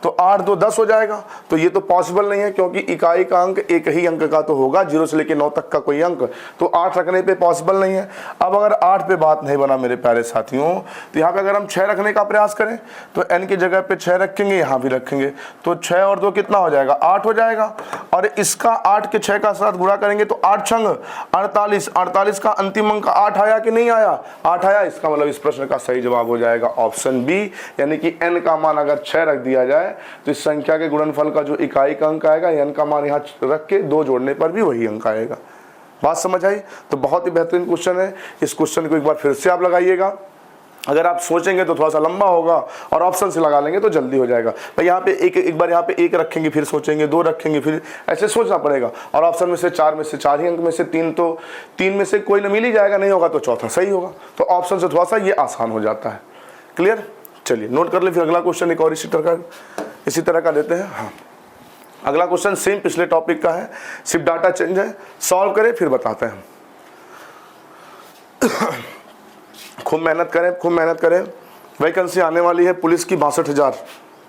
तो 8 2 10 हो जाएगा। तो ये तो पॉसिबल नहीं है, क्योंकि इकाई का अंक एक ही अंक का तो होगा, 0 से लेकर 9 तक का कोई अंक, तो 8 रखने पे पॉसिबल नहीं है। अब अगर 8 पे बात नहीं बना मेरे प्यारे साथियों, तो यहाँ पे अगर हम 6 रखने का प्रयास करें, तो n की जगह पे 6 रखेंगे, यहाँ भी रखेंगे, तो 6 और 2 कितना हो जाएगा? 8 हो जाएगा। और इसका 8 के 6 का साथ गुणा करेंगे, तो 8 छंग 48, 48 का अंतिम अंक 8 आया कि नहीं आया? 8 आया। इसका मतलब इस प्रश्न का सही जवाब हो जाएगा ऑप्शन बी, यानी कि n का मान अगर 6 रख दिया जाए, तो इस संख्या के गुणनफल का जो इकाई का अंक आएगा, n का मान यहाँ रख के 2 जोड़ने पर भी वही अंक आएगा। बात समझ आई? तो बहुत ही बेहतरीन क्वेश्चन है। इस क्वेश्चन को एक बार फिर से आप लगाइएगा। अगर आप सोचेंगे तो थोड़ा सा लंबा होगा, और ऑप्शन से लगा लेंगे तो जल्दी हो जाएगा। तो यहाँ पे एक बार यहाँ पे 1 रखेंगे, फिर सोचेंगे 2 रखेंगे, फिर ऐसे सोचना पड़ेगा। और ऑप्शन में से 4 में से 4 ही अंक में से 3, तो 3 में से कोई न मिल ही जाएगा, नहीं होगा तो चौथा सही होगा। तो ऑप्शन से थोड़ा सा ये आसान हो जाता है। क्लियर? चलिए नोट कर ले। फिर अगला क्वेश्चन एक और इसी तरह का लेते हैं। हाँ, अगला क्वेश्चन सेम पिछले टॉपिक का है, सिर्फ डाटा चेंज है। सॉल्व करें फिर बताते हैं। खूब मेहनत करें। वैकेंसी आने वाली है पुलिस की 62,000,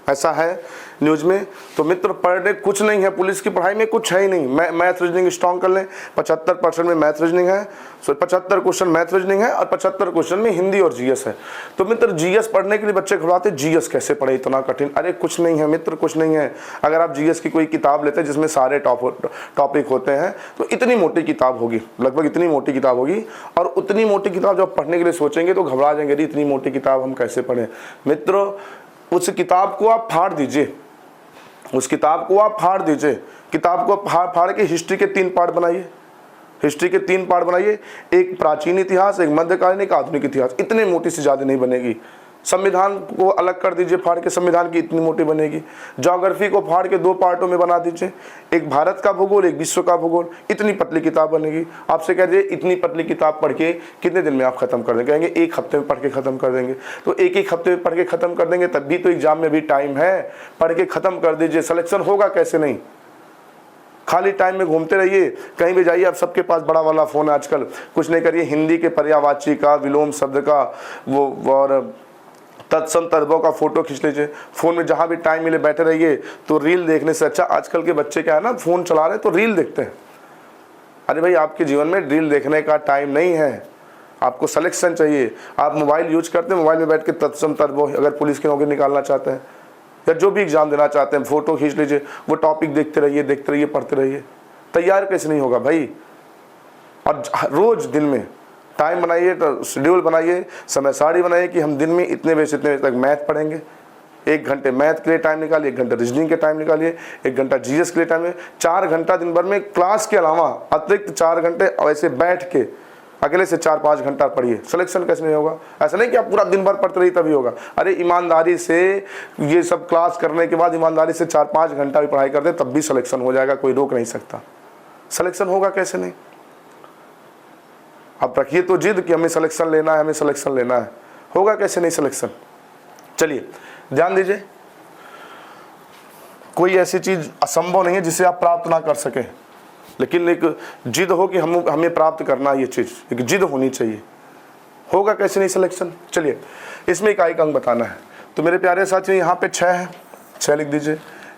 ऐसा है न्यूज़ में। तो मित्र पर डे कुछ नहीं है, पुलिस की पढ़ाई में कुछ है ही नहीं। मैथ रीजनिंग स्ट्रॉन्ग कर लें, 75% में मैथ रीजनिंग है, 75 क्वेश्चन मैथ रीजनिंग है, और 75 क्वेश्चन में हिंदी और जीएस है। तो मित्र जीएस पढ़ने के लिए बच्चे घबराते, जीएस कैसे पढ़े इतना कठिन? अरे कुछ नहीं है मित्र, कुछ नहीं है। अगर आप जीएस की कोई किताब लेते हैं जिसमें सारे टॉपिक होते हैं, तो इतनी मोटी किताब होगी, लगभग इतनी मोटी किताब होगी, और उतनी मोटी किताब जब पढ़ने के लिए सोचेंगे तो घबरा जाएंगे, इतनी मोटी किताब हम कैसे पढ़ें? मित्र उस किताब को आप फाड़ दीजिए, किताब को फाड़ के हिस्ट्री के 3 पार्ट बनाइए, एक प्राचीन इतिहास, एक मध्यकालीन, एक आधुनिक इतिहास। इतने मोटी से ज़्यादा नहीं बनेगी। संविधान को अलग कर दीजिए फाड़ के, संविधान की इतनी मोटी बनेगी। ज्योग्राफी को फाड़ के 2 पार्टों में बना दीजिए, एक भारत का भूगोल, एक विश्व का भूगोल। इतनी पतली किताब बनेगी। आपसे कह दीजिए इतनी पतली किताब पढ़ के कितने दिन में आप खत्म कर देंगे? कहेंगे 1 हफ्ते में पढ़ के खत्म कर देंगे। तो 1 हफ्ते में पढ़ के खत्म कर देंगे, तब भी तो एग्जाम में भी टाइम है, पढ़ के खत्म कर दीजिए। सिलेक्शन होगा कैसे नहीं? खाली टाइम में घूमते रहिए, कहीं भी जाइए, अब सबके पास बड़ा वाला फ़ोन है आजकल, कुछ नहीं करिए, हिंदी के पर्यायवाची का, विलोम शब्द का वो और तत्सम तद्भव का फोटो खींच लीजिए। फ़ोन में जहाँ भी टाइम मिले बैठे रहिए। तो रील देखने से अच्छा, आजकल के बच्चे क्या है ना, फ़ोन चला रहे हैं तो रील देखते हैं। अरे भाई, आपके जीवन में रील देखने का टाइम नहीं है, आपको सिलेक्शन चाहिए। आप मोबाइल यूज करते हैं, मोबाइल में बैठ के तत्सम तद्भव, अगर पुलिस की नौकरी निकालना चाहते हैं या जो भी एग्जाम देना चाहते हैं, फ़ोटो खींच लीजिए, वो टॉपिक देखते रहिए, पढ़ते रहिए। तैयार कैसे नहीं होगा भाई? और रोज़ दिन में टाइम बनाइए, तो शेड्यूल बनाइए, समय सारणी बनाइए कि हम दिन में इतने बजे से इतने बजे तक मैथ पढ़ेंगे। 1 घंटे मैथ के लिए टाइम निकालिए, 1 घंटा रीजनिंग के टाइम निकालिए, 1 घंटा जीएस के लिए टाइम है, 4 घंटा दिन भर में क्लास के अलावा अतिरिक्त 4 घंटे ऐसे बैठ के अकेले से 4-5 घंटा पढ़िए। सिलेक्शन कैसे नहीं होगा? ऐसा नहीं कि आप पूरा दिन भर पढ़ते रहिए तभी होगा। अरे ईमानदारी से ये सब क्लास करने के बाद ईमानदारी से 4-5 घंटा भी पढ़ाई कर दे तब भी सिलेक्शन हो जाएगा, कोई रोक नहीं सकता। सिलेक्शन होगा कैसे नहीं? आप रखिए तो जिद कि हमें सिलेक्शन लेना है, हमें सिलेक्शन लेना है, होगा कैसे नहीं सिलेक्शन? चलिए ध्यान दीजिए, कोई ऐसी चीज असंभव नहीं है जिसे आप प्राप्त ना कर सकें, लेकिन एक जिद हो कि हमें प्राप्त करना है, ये चीज एक जिद होनी चाहिए। होगा कैसे नहीं सिलेक्शन? चलिए इसमें इकाई का अंक बताना है। तो मेरे प्यारे साथियों, यहाँ पे 6 है, 6 लिख दीजिए,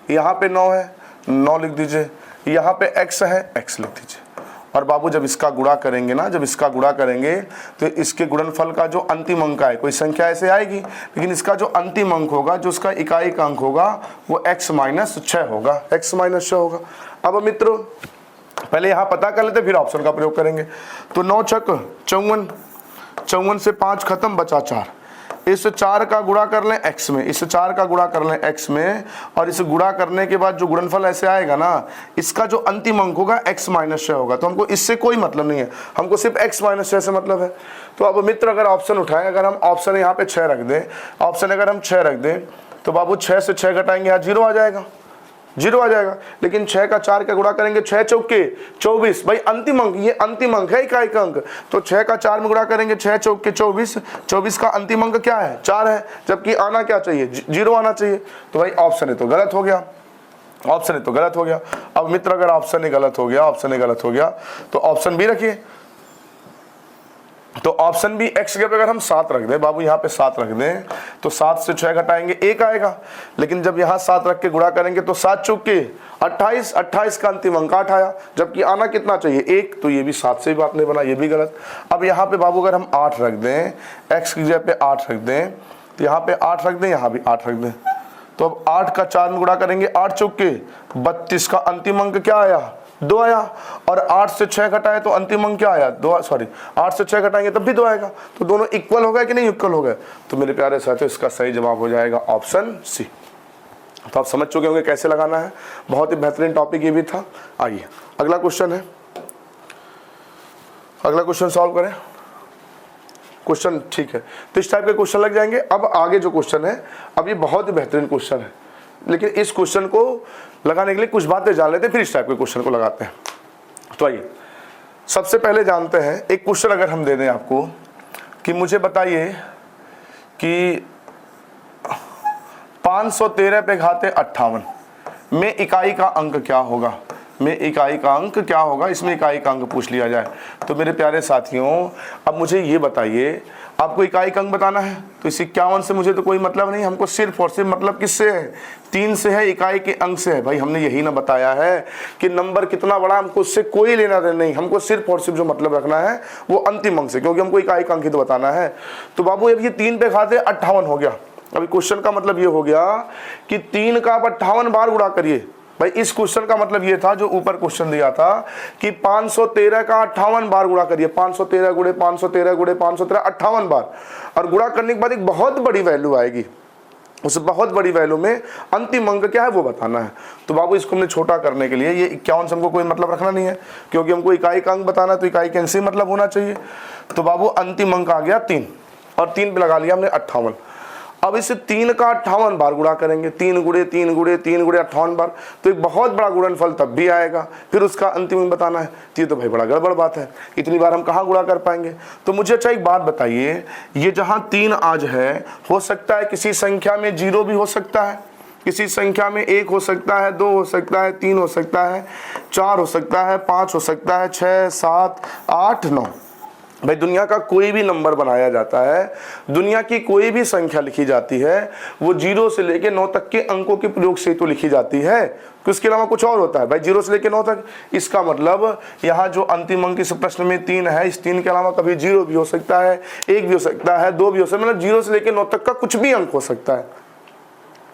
यहाँ पे 9 है, 9 लिख दीजिए, यहाँ पे x है, x लिख दीजिए। और बाबू जब इसका गुणा करेंगे ना, जब इसका गुणा करेंगे तो इसके गुणनफल का जो अंतिम अंक है, कोई संख्या ऐसे आएगी, लेकिन इसका जो अंतिम अंक होगा, जो उसका इकाई का अंक होगा, वो x - 6 होगा, x - 6 होगा। अब मित्रों पहले यहाँ पता कर लेते, फिर ऑप्शन का प्रयोग करेंगे। तो 9 छक 54, 54 से 5 खत्म, बचा 4। इस 4 का गुणा कर लें x में, इस 4 का गुणा कर लें x में, और इस गुणा करने के बाद जो गुणनफल ऐसे आएगा ना, इसका जो अंतिम अंक होगा x - 6 होगा। तो हमको इससे कोई मतलब नहीं है, हमको सिर्फ x - 6 से मतलब है। तो अब मित्र अगर ऑप्शन उठाएं, अगर हम ऑप्शन यहाँ पे 6 रख दें, ऑप्शन अगर हम 6 रख दें, तो बाबू 6 से 6 घटाएंगे, यहाँ 0 आ जाएगा, 0 आ जाएगा। लेकिन 6 का 4 का गुणा करेंगे, 6 चौके 24, भाई अंतिम अंक, ये अंतिम अंक है इकाई का अंक। तो 6 का 4 में गुणा करेंगे, 6 चौके 24, 24 का अंतिम अंक क्या है? 4 है, जबकि आना क्या चाहिए? 0 आना चाहिए। तो भाई ऑप्शन है तो गलत हो गया, ऑप्शन है तो गलत हो गया। अब मित्र अगर ऑप्शन ही गलत हो गया, ऑप्शन ही गलत हो गया, तो ऑप्शन बी रखिए। तो ऑप्शन बी x के अगर हम 7 रख दें, बाबू यहाँ पे 7 रख दें, तो 7 से 6 घटाएंगे 1 आएगा। लेकिन जब यहाँ 7 रख के गुणा करेंगे तो 7 चौके 28, 28 का अंतिम अंक 8 आया, जबकि आना कितना चाहिए? 1। तो ये भी 7 से ही बात नहीं बना, ये भी गलत। अब यहाँ पे बाबू अगर हम 8 रख दें, x की जगह पे 8 रख दें, तो यहाँ पे 8 रख दें, यहाँ भी 8 रख दें। तो अब 8 का 4 में गुणा करेंगे, 8 चौके 32 का अंतिम अंक क्या आया? 2 आया। और 8 से 6 घटाए तो अंतिम अंक क्या आया? 2, सॉरी 8 से 6 घटाएंगे तब भी 2 आएगा। तो दोनों इक्वल हो गए कि नहीं इक्वल हो गए? तो मेरे प्यारे साथियों इसका सही जवाब हो जाएगा ऑप्शन सी। तो आप समझ चुके होंगे कैसे लगाना है, बहुत ही बेहतरीन टॉपिक ये भी था। आइए अगला क्वेश्चन है, अगला क्वेश्चन सॉल्व करें। क्वेश्चन ठीक है, तो इस टाइप के क्वेश्चन लग जाएंगे। अब आगे जो क्वेश्चन है, अब ये बहुत ही बेहतरीन क्वेश्चन है, लेकिन इस क्वेश्चन को लगाने के लिए कुछ बातें जान लेते हैं, फिर इस टाइप के क्वेश्चन को लगाते हैं। तो आइए सबसे पहले जानते हैं, एक क्वेश्चन अगर हम दे दें आपको कि मुझे बताइए कि 513 पे घाते 58 में इकाई का अंक क्या होगा? में इकाई का अंक क्या होगा? इसमें इकाई का अंक पूछ लिया जाए। तो मेरे प्यारे साथियों अब मुझे ये बताइए, आपको इकाई का अंक बताना है, तो इस 51 से मुझे तो कोई मतलब नहीं, हमको सिर्फ और सिर्फ मतलब किससे है? 3 से है, इकाई के अंक से है। भाई हमने यही ना बताया है कि नंबर कितना बड़ा, हमको उससे कोई लेना देना नहीं, हमको सिर्फ और सिर्फ जो मतलब रखना है वो अंतिम अंक से, क्योंकि हमको इकाई का अंक ही तो बताना है। तो बाबू अब ये 3 पे घाते 58 हो गया। अभी क्वेश्चन का मतलब ये हो गया कि 3 का आप 58 बार गुणा करिए। भाई इस क्वेश्चन का मतलब ये था, जो ऊपर क्वेश्चन दिया था कि 513 का 58 बार गुणा करिए, 513 गुणे 513 गुणे 513 58 बार, और गुणा करने के बाद एक बहुत बड़ी वैल्यू आएगी, उस बहुत बड़ी वैल्यू में अंतिम अंक क्या है वो बताना है। तो बाबू इसको हमने छोटा करने के लिए, ये 51 से हमको कोई मतलब रखना नहीं है, क्योंकि हमको इकाई का अंक बताना है, तो इकाई के अंक से मतलब होना चाहिए। तो बाबू अंतिम अंक आ गया 3, और 3 पे लगा लिया हमने 58। अब इसे 3 का 58 बार गुणा करेंगे, 3 गुणे 3 गुणे 3 गुणे 58 बार, तो एक बहुत बड़ा गुणनफल तब भी आएगा, फिर उसका अंतिम बताना है। तो ये तो भाई बड़ा गड़बड़ बात है, इतनी बार हम कहाँ गुणा कर पाएंगे? तो मुझे अच्छा एक बात बताइए, ये जहाँ 3 आज है, हो सकता है किसी संख्या में 0 भी हो सकता है, किसी संख्या में 1 हो सकता है, 2 हो सकता है, 3 हो सकता है, 4 हो सकता है, 5 हो सकता है, 6, 7, 8, 9। भाई दुनिया का कोई भी नंबर बनाया जाता है, दुनिया की कोई भी संख्या लिखी जाती है, वो 0 से लेके 9 तक के अंकों के प्रयोग से तो लिखी जाती है, कि उसके अलावा कुछ और होता है। भाई 0 से लेके 9 तक, इसका मतलब यहाँ जो अंतिम अंक इस प्रश्न में 3 है, इस 3 के अलावा कभी 0 भी हो सकता है, 1 भी हो सकता है, 2 भी हो सकता है, मतलब 0 से लेके 9 तक का कुछ भी अंक हो सकता है।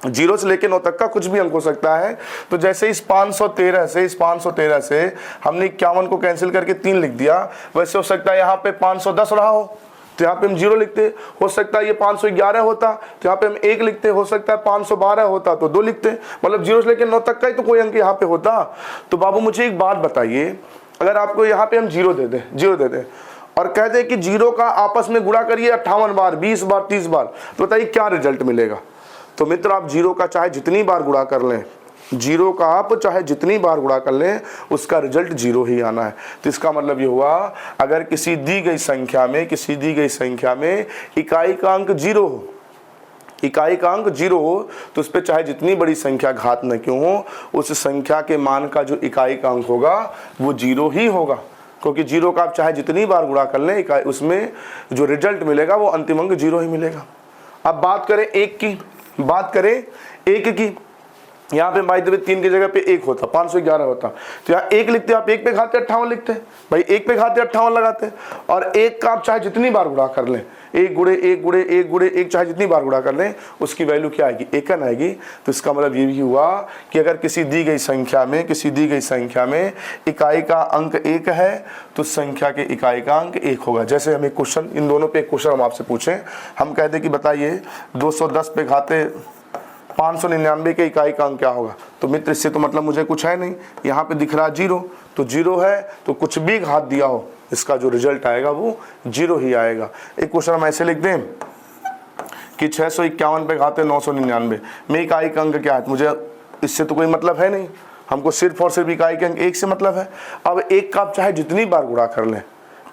0 से लेकर 9 तक का कुछ भी अंक हो सकता है। तो जैसे इस 513 से हमने 51 को कैंसिल करके 3 लिख दिया, वैसे हो सकता है यहाँ पे 510 रहा हो तो यहाँ पे हम 0 लिखते, हो सकता है ये 511 होता तो यहाँ पे हम 1 लिखते, हो सकता है 512 होता तो 2 लिखते, मतलब 0 से लेकर 9 तक का ही तो कोई अंक यहाँ पे होता। तो बाबू मुझे एक बात बताइए, अगर आपको यहाँ पे हम 0 दे दें और कह दे कि 0 का आपस में गुणा करिए 58 बार, 20 बार, 30 बार, तो बताइए क्या रिजल्ट मिलेगा। तो मित्र आप 0 का चाहे जितनी बार गुणा कर लें, 0 का आप चाहे जितनी बार गुणा कर लें, उसका रिजल्ट 0 ही आना है। तो इसका मतलब ये हुआ, अगर किसी दी गई संख्या में इकाई का अंक 0 हो, तो उस पर चाहे जितनी बड़ी संख्या घात न क्यों हो, उस संख्या के मान का जो इकाई का अंक होगा वो 0 ही होगा, क्योंकि 0 का आप चाहे जितनी बार गुणा कर लें, इकाई उसमें जो रिजल्ट मिलेगा वो अंतिम अंक 0 ही मिलेगा। अब बात करें 1 की, यहाँ पे भाई 3 की जगह पे 1 होता, 511 होता, तो यहाँ 1 लिखते, आप 1 पे घाते 58 लिखते, भाई 1 पे घाते 58 लगाते, और 1 का आप चाहे जितनी बार गुणा कर लें, 1 गुणे 1 चाहे जितनी बार गुणा कर लें, उसकी वैल्यू क्या आएगी, 1 आएगी। तो इसका मतलब ये भी हुआ कि अगर किसी दी गई संख्या में इकाई का अंक 1 है तो संख्या के इकाई का अंक 1 होगा। जैसे हम एक क्वेश्चन, इन दोनों पे एक क्वेश्चन हम आपसे पूछें, हम कहते कि बताइए 210 पे घाते 599 के इकाई का अंक क्या होगा। तो मित्र इससे तो मतलब मुझे कुछ है नहीं, यहाँ पे दिख रहा 0, तो 0 है तो कुछ भी घात दिया हो, इसका जो रिजल्ट आएगा वो 0 ही आएगा। एक क्वेश्चन हम ऐसे लिख दें कि 651 पे घाते 999 में इकाई का अंक क्या है, मुझे इससे तो कोई मतलब है नहीं, हमको सिर्फ और सिर्फ इकाई के अंक 1 से मतलब है। अब 1 का आप चाहे जितनी बार गुणा कर लें,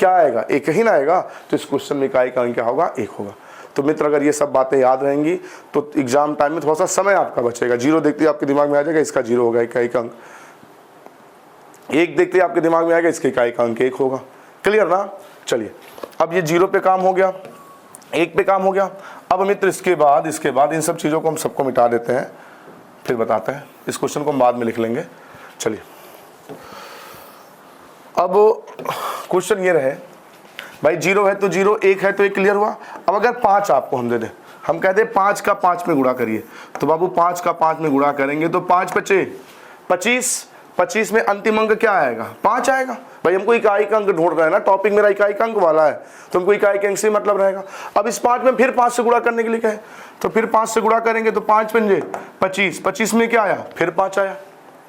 क्या आएगा, 1 ही ना आएगा, तो इस क्वेश्चन में इकाई का अंक क्या होगा, 1 होगा। तो मित्र अगर ये सब बातें याद रहेंगी तो एग्जाम टाइम में थोड़ा सा समय आपका बचेगा। 0 देखते ही आपके दिमाग में आ जाएगा इसका 0 होगा, इकाई का अंक। 1 देखते ही आपके दिमाग में आएगा इसके इकाई का अंक 1 होगा। क्लियर ना। चलिए अब ये 0 पे काम हो गया, 1 पे काम हो गया। अब मित्र इसके बाद इन सब चीज़ों को हम सबको मिटा देते हैं, फिर बताते हैं। इस क्वेश्चन को हम बाद में लिख लेंगे। चलिए अब क्वेश्चन ये रहे, भाई 0 है तो 0, 1 है तो 1, क्लियर हुआ। अब अगर 5 आपको हम दे दें, हम कहते हैं 5 का 5 में गुणा करिए, तो बाबू 5 का 5 में गुणा करेंगे तो 5 × 5 = 25 में अंतिम अंक क्या आएगा, 5 आएगा। भाई हमको इकाई का अंक ढूंढ रहा है ना, टॉपिक मेरा इकाई का अंक वाला है, तो हमको इकाई के अंक से मतलब रहेगा। अब इस 5 में फिर 5 से गुणा करने के लिए कहे, तो फिर 5 से गुणा करेंगे तो 5 × 25, 25 में क्या आया, फिर 5 आया।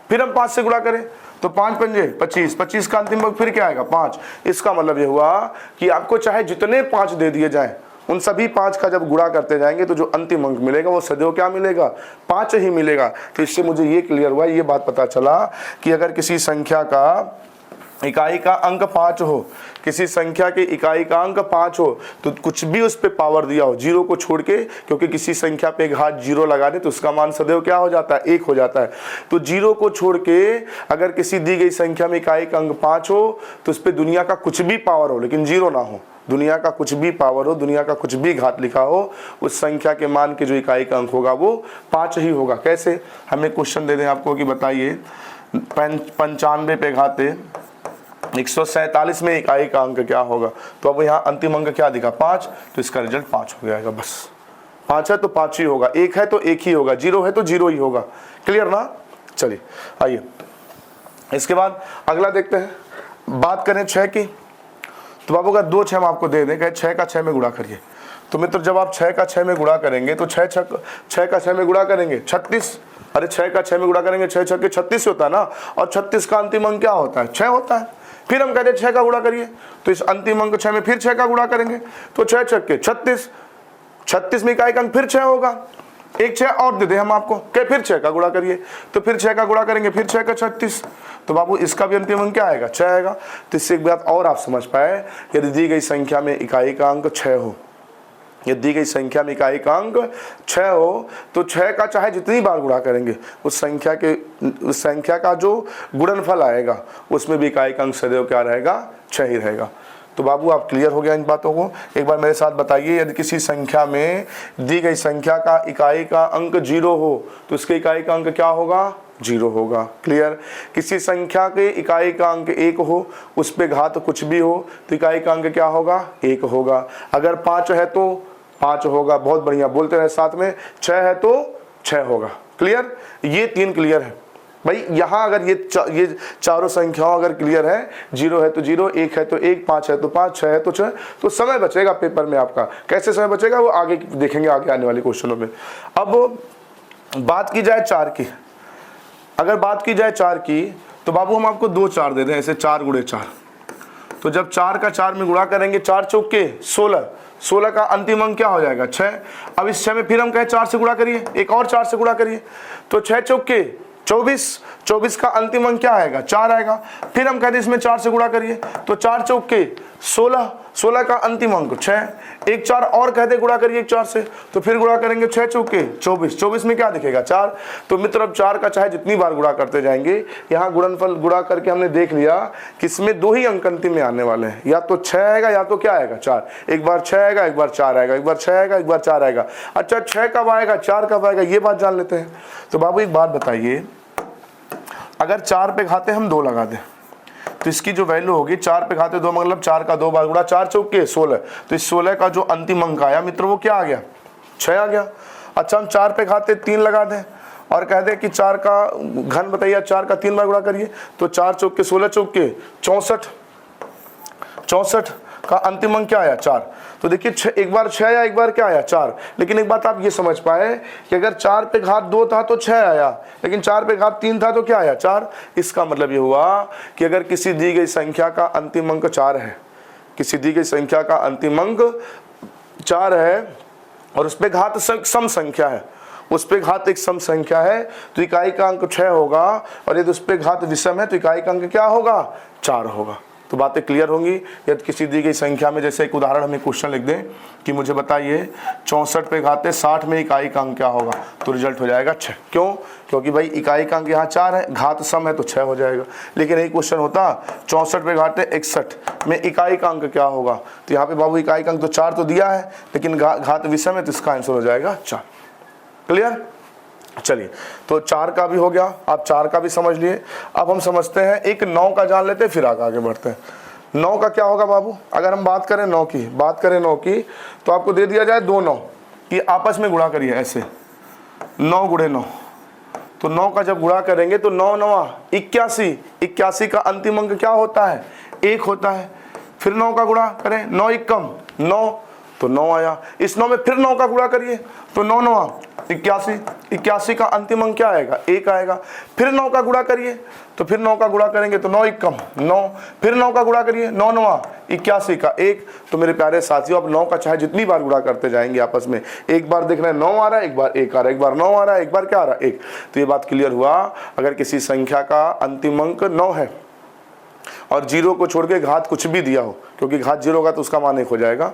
फिर हम 5 से गुणा करें तो 5 × 25, 25 का अंतिम अंक फिर क्या आएगा, 5। इसका मतलब ये हुआ कि आपको चाहे जितने 5 दे दिए जाएं, उन सभी 5 का जब गुणा करते जाएंगे तो जो अंतिम अंक मिलेगा वो सदैव क्या मिलेगा, 5 ही मिलेगा। तो इससे मुझे ये क्लियर हुआ, ये बात पता चला कि अगर किसी संख्या का इकाई का अंक 5 हो, किसी संख्या की इकाई का अंक 5 हो, तो कुछ भी उस पे पावर दिया हो 0 को छोड़ के, क्योंकि किसी संख्या पे घात 0 लगा दे तो उसका मान सदैव क्या हो जाता है, 1 हो जाता है। तो 0 को छोड़ के अगर किसी दी गई संख्या में इकाई का अंक 5 हो तो उस पर दुनिया का कुछ भी पावर हो लेकिन 0 ना हो, दुनिया का कुछ भी पावर हो, दुनिया का कुछ भी घात लिखा हो, उस संख्या के मान के जो इकाई का अंक होगा वो 5 ही होगा। कैसे, हमें क्वेश्चन दे दें आपको कि बताइए 95 पे घाते 147 में इकाई का अंक क्या होगा। तो अब यहाँ अंतिम अंक क्या दिखा, 5, तो इसका रिजल्ट 5 हो जाएगा। बस 5 है तो 5 ही होगा, 1 है तो 1 ही होगा, 0 है तो 0 ही होगा। क्लियर ना। चलिए आइए इसके बाद अगला देखते हैं। बात करें 6 की, तो बाबू अगर 2 6 हम आपको दे दें, कहे 6 का 6 में गुणा करिए, तो मित्र जब आप 6 का 6 में गुणा करेंगे तो 6 का 6 में गुणा करेंगे 36, अरे 6 का 6 में गुणा करेंगे 6 6 के 36 होता है ना, और 36 का अंतिम अंक क्या होता है, 6 होता है। फिर हम कहते हैं 6 का गुणा करिए, तो इस अंतिम अंक 6 में फिर 6 का गुणा करेंगे तो 6 6 के 36, 36 में इकाई का अंक फिर 6 होगा। एक 6 और दे दे हम आपको, क्या फिर 6 का गुणा करिए, तो फिर 6 का गुणा करेंगे, फिर 6 का 36, तो बाबू इसका भी अंतिम अंक क्या आएगा, 6 आएगा। तो इससे एक बात और आप समझ पाए, यदि दी गई संख्या में इकाई का अंक 6 हो, ये दी गई संख्या में इकाई का अंक 6 हो तो 6 का चाहे जितनी बार गुणा करेंगे उस संख्या का जो गुणनफल आएगा उसमें भी इकाई का अंक सदैव क्या रहेगा, 6 ही रहेगा। तो बाबू आप क्लियर हो गया इन बातों को। एक बार मेरे साथ बताइए, यदि किसी संख्या में दी गई संख्या का इकाई का अंक 0 हो तो उसके इकाई का अंक क्या होगा, 0 होगा। क्लियर। किसी संख्या के इकाई का अंक 1 हो, उस पे घात कुछ भी हो तो इकाई का अंक क्या होगा, 1 होगा। अगर 5 है तो 5 होगा। बहुत बढ़िया, बोलते रहे साथ में। 6 है तो 6 होगा। क्लियर। ये 3 क्लियर है भाई। यहाँ अगर ये चारों संख्याओं अगर क्लियर है, 0 है तो 0, 1 है तो 1, 5 है तो 5, 6 है तो 6, तो समय बचेगा पेपर में आपका। कैसे समय बचेगा वो आगे देखेंगे, आगे आने वाले क्वेश्चनों में। अब बात की जाए 4 की, अगर बात की जाए 4 की तो बाबू हम आपको 2 4 दे दें, ऐसे 4 गुणे 4। तो जब 4 का 4 में गुणा करेंगे, 4 चौके 16, 16 का अंतिम अंक क्या हो जाएगा, 6। अब इस 6 में फिर हम कहें 4 से गुणा करिए, एक और 4 से गुणा करिए, तो 6 चौके 24, 24 का अंतिम अंक क्या आएगा, 4 आएगा। फिर हम कहते हैं इसमें 4 से गुणा करिए, तो 4 चौके 16, 16 का अंतिम अंक 6, एक 4 और कहते गुणा करिए एक 4 से, तो फिर गुणा करेंगे 6 चौके 24, 24 में क्या दिखेगा, 4। तो मित्र अब 4 का चाहे जितनी बार गुणा करते जाएंगे, यहाँ गुणनफल गुणा करके हमने देख लिया कि इसमें 2 ही अंक अंतिम में आने वाले हैं, या तो 6 आएगा या तो क्या आएगा, 4। एक बार 6 आएगा, एक बार 4 आएगा, एक बार 6 आएगा, एक बार 4 आएगा। अच्छा 6 कब आएगा, 4 कब आएगा, ये बात जान लेते हैं। तो बाबू एक बात बताइए, अगर 4 पे घाते हम 2 लगा दें तो इसकी जो वैल्यू होगी, 4 पे घाते 2 मतलब 4 का 2 बार गुणा, 4 चौके 16, तो इस 16 का जो अंतिम अंक आया मित्र वो क्या आ गया, 6 आ गया। अच्छा हम 4 पे घाते 3 लगा दें और कह दें कि 4 का घन बताइए, 4 का 3 बार गुणा करिए, तो 4 चौके 16 चौके 64, 64 का अंतिम अंक क्या आया, 4। तो देखिए एक बार 6 आया, एक बार क्या आया, 4। लेकिन एक बात आप ये समझ पाए कि अगर 4 पे घात 2 था तो 6 आया, लेकिन 4 पे घात 3 था तो क्या आया, 4। इसका मतलब ये हुआ कि अगर किसी दी गई संख्या का अंतिम अंक 4 है, किसी दी गई संख्या का अंतिम अंक 4 है और उस पे घात सम संख्या है, उस पे घात एक सम संख्या है, तो इकाई का अंक 6 होगा, और यदि उस पे घात विषम है तो इकाई का अंक क्या होगा, 4 होगा। तो बातें क्लियर होंगी। यदि किसी दी गई संख्या में, जैसे एक उदाहरण हमें क्वेश्चन लिख दें कि मुझे बताइए 64 पे घाते 60 में इकाई का अंक क्या होगा, तो रिजल्ट हो जाएगा 6। क्यों, क्योंकि भाई इकाई का अंक यहाँ 4 है, घात सम है तो 6 हो जाएगा। लेकिन यही क्वेश्चन होता 64 पे घाते 61 में इकाई का अंक क्या होगा, तो यहाँ पे बाबू इकाई का अंक तो 4 तो दिया है, लेकिन घात विषम है तो इसका आंसर हो जाएगा 4। क्लियर। चलिए, तो 4 का भी हो गया, आप 4 का भी समझ लिए। अब हम समझते हैं एक 9 का जान लेते हैं, फिर आगे बढ़ते हैं। 9 का क्या होगा बाबू, अगर हम बात करें 9 की, तो आपको दे दिया जाए 2 9 कि आपस में गुणा करिए, ऐसे 9 गुणे 9, तो 9 का जब गुणा करेंगे तो 9 9 81, 81 का अंतिम अंक क्या होता है, 1 होता है। फिर 9 का गुणा करें, 9 एकम 9, तो 9 आया। इस 9 में फिर 9 का गुणा करिए, तो 9 9 81, 81 का अंतिम अंक क्या आएगा, 1 आएगा। फिर 9 का गुणा करिए, तो फिर 9 का गुणा करेंगे तो 9 एकम 9, फिर 9 का गुणा करिए, 9 9 81 का 1। तो मेरे प्यारे साथियों, अब 9 का चाहे जितनी बार गुणा करते जाएंगे आपस में, एक बार देख रहे हैं 9 आ रहा है, एक बार 1 आ रहा है, एक बार 9 आ रहा है, एक बार क्या आ रहा है, 1। तो ये बात क्लियर हुआ, अगर किसी संख्या का अंतिम अंक 9 है और 0 को छोड़ के घात कुछ भी दिया हो, क्योंकि घात 0 होगा तो उसका मान 1 हो जाएगा।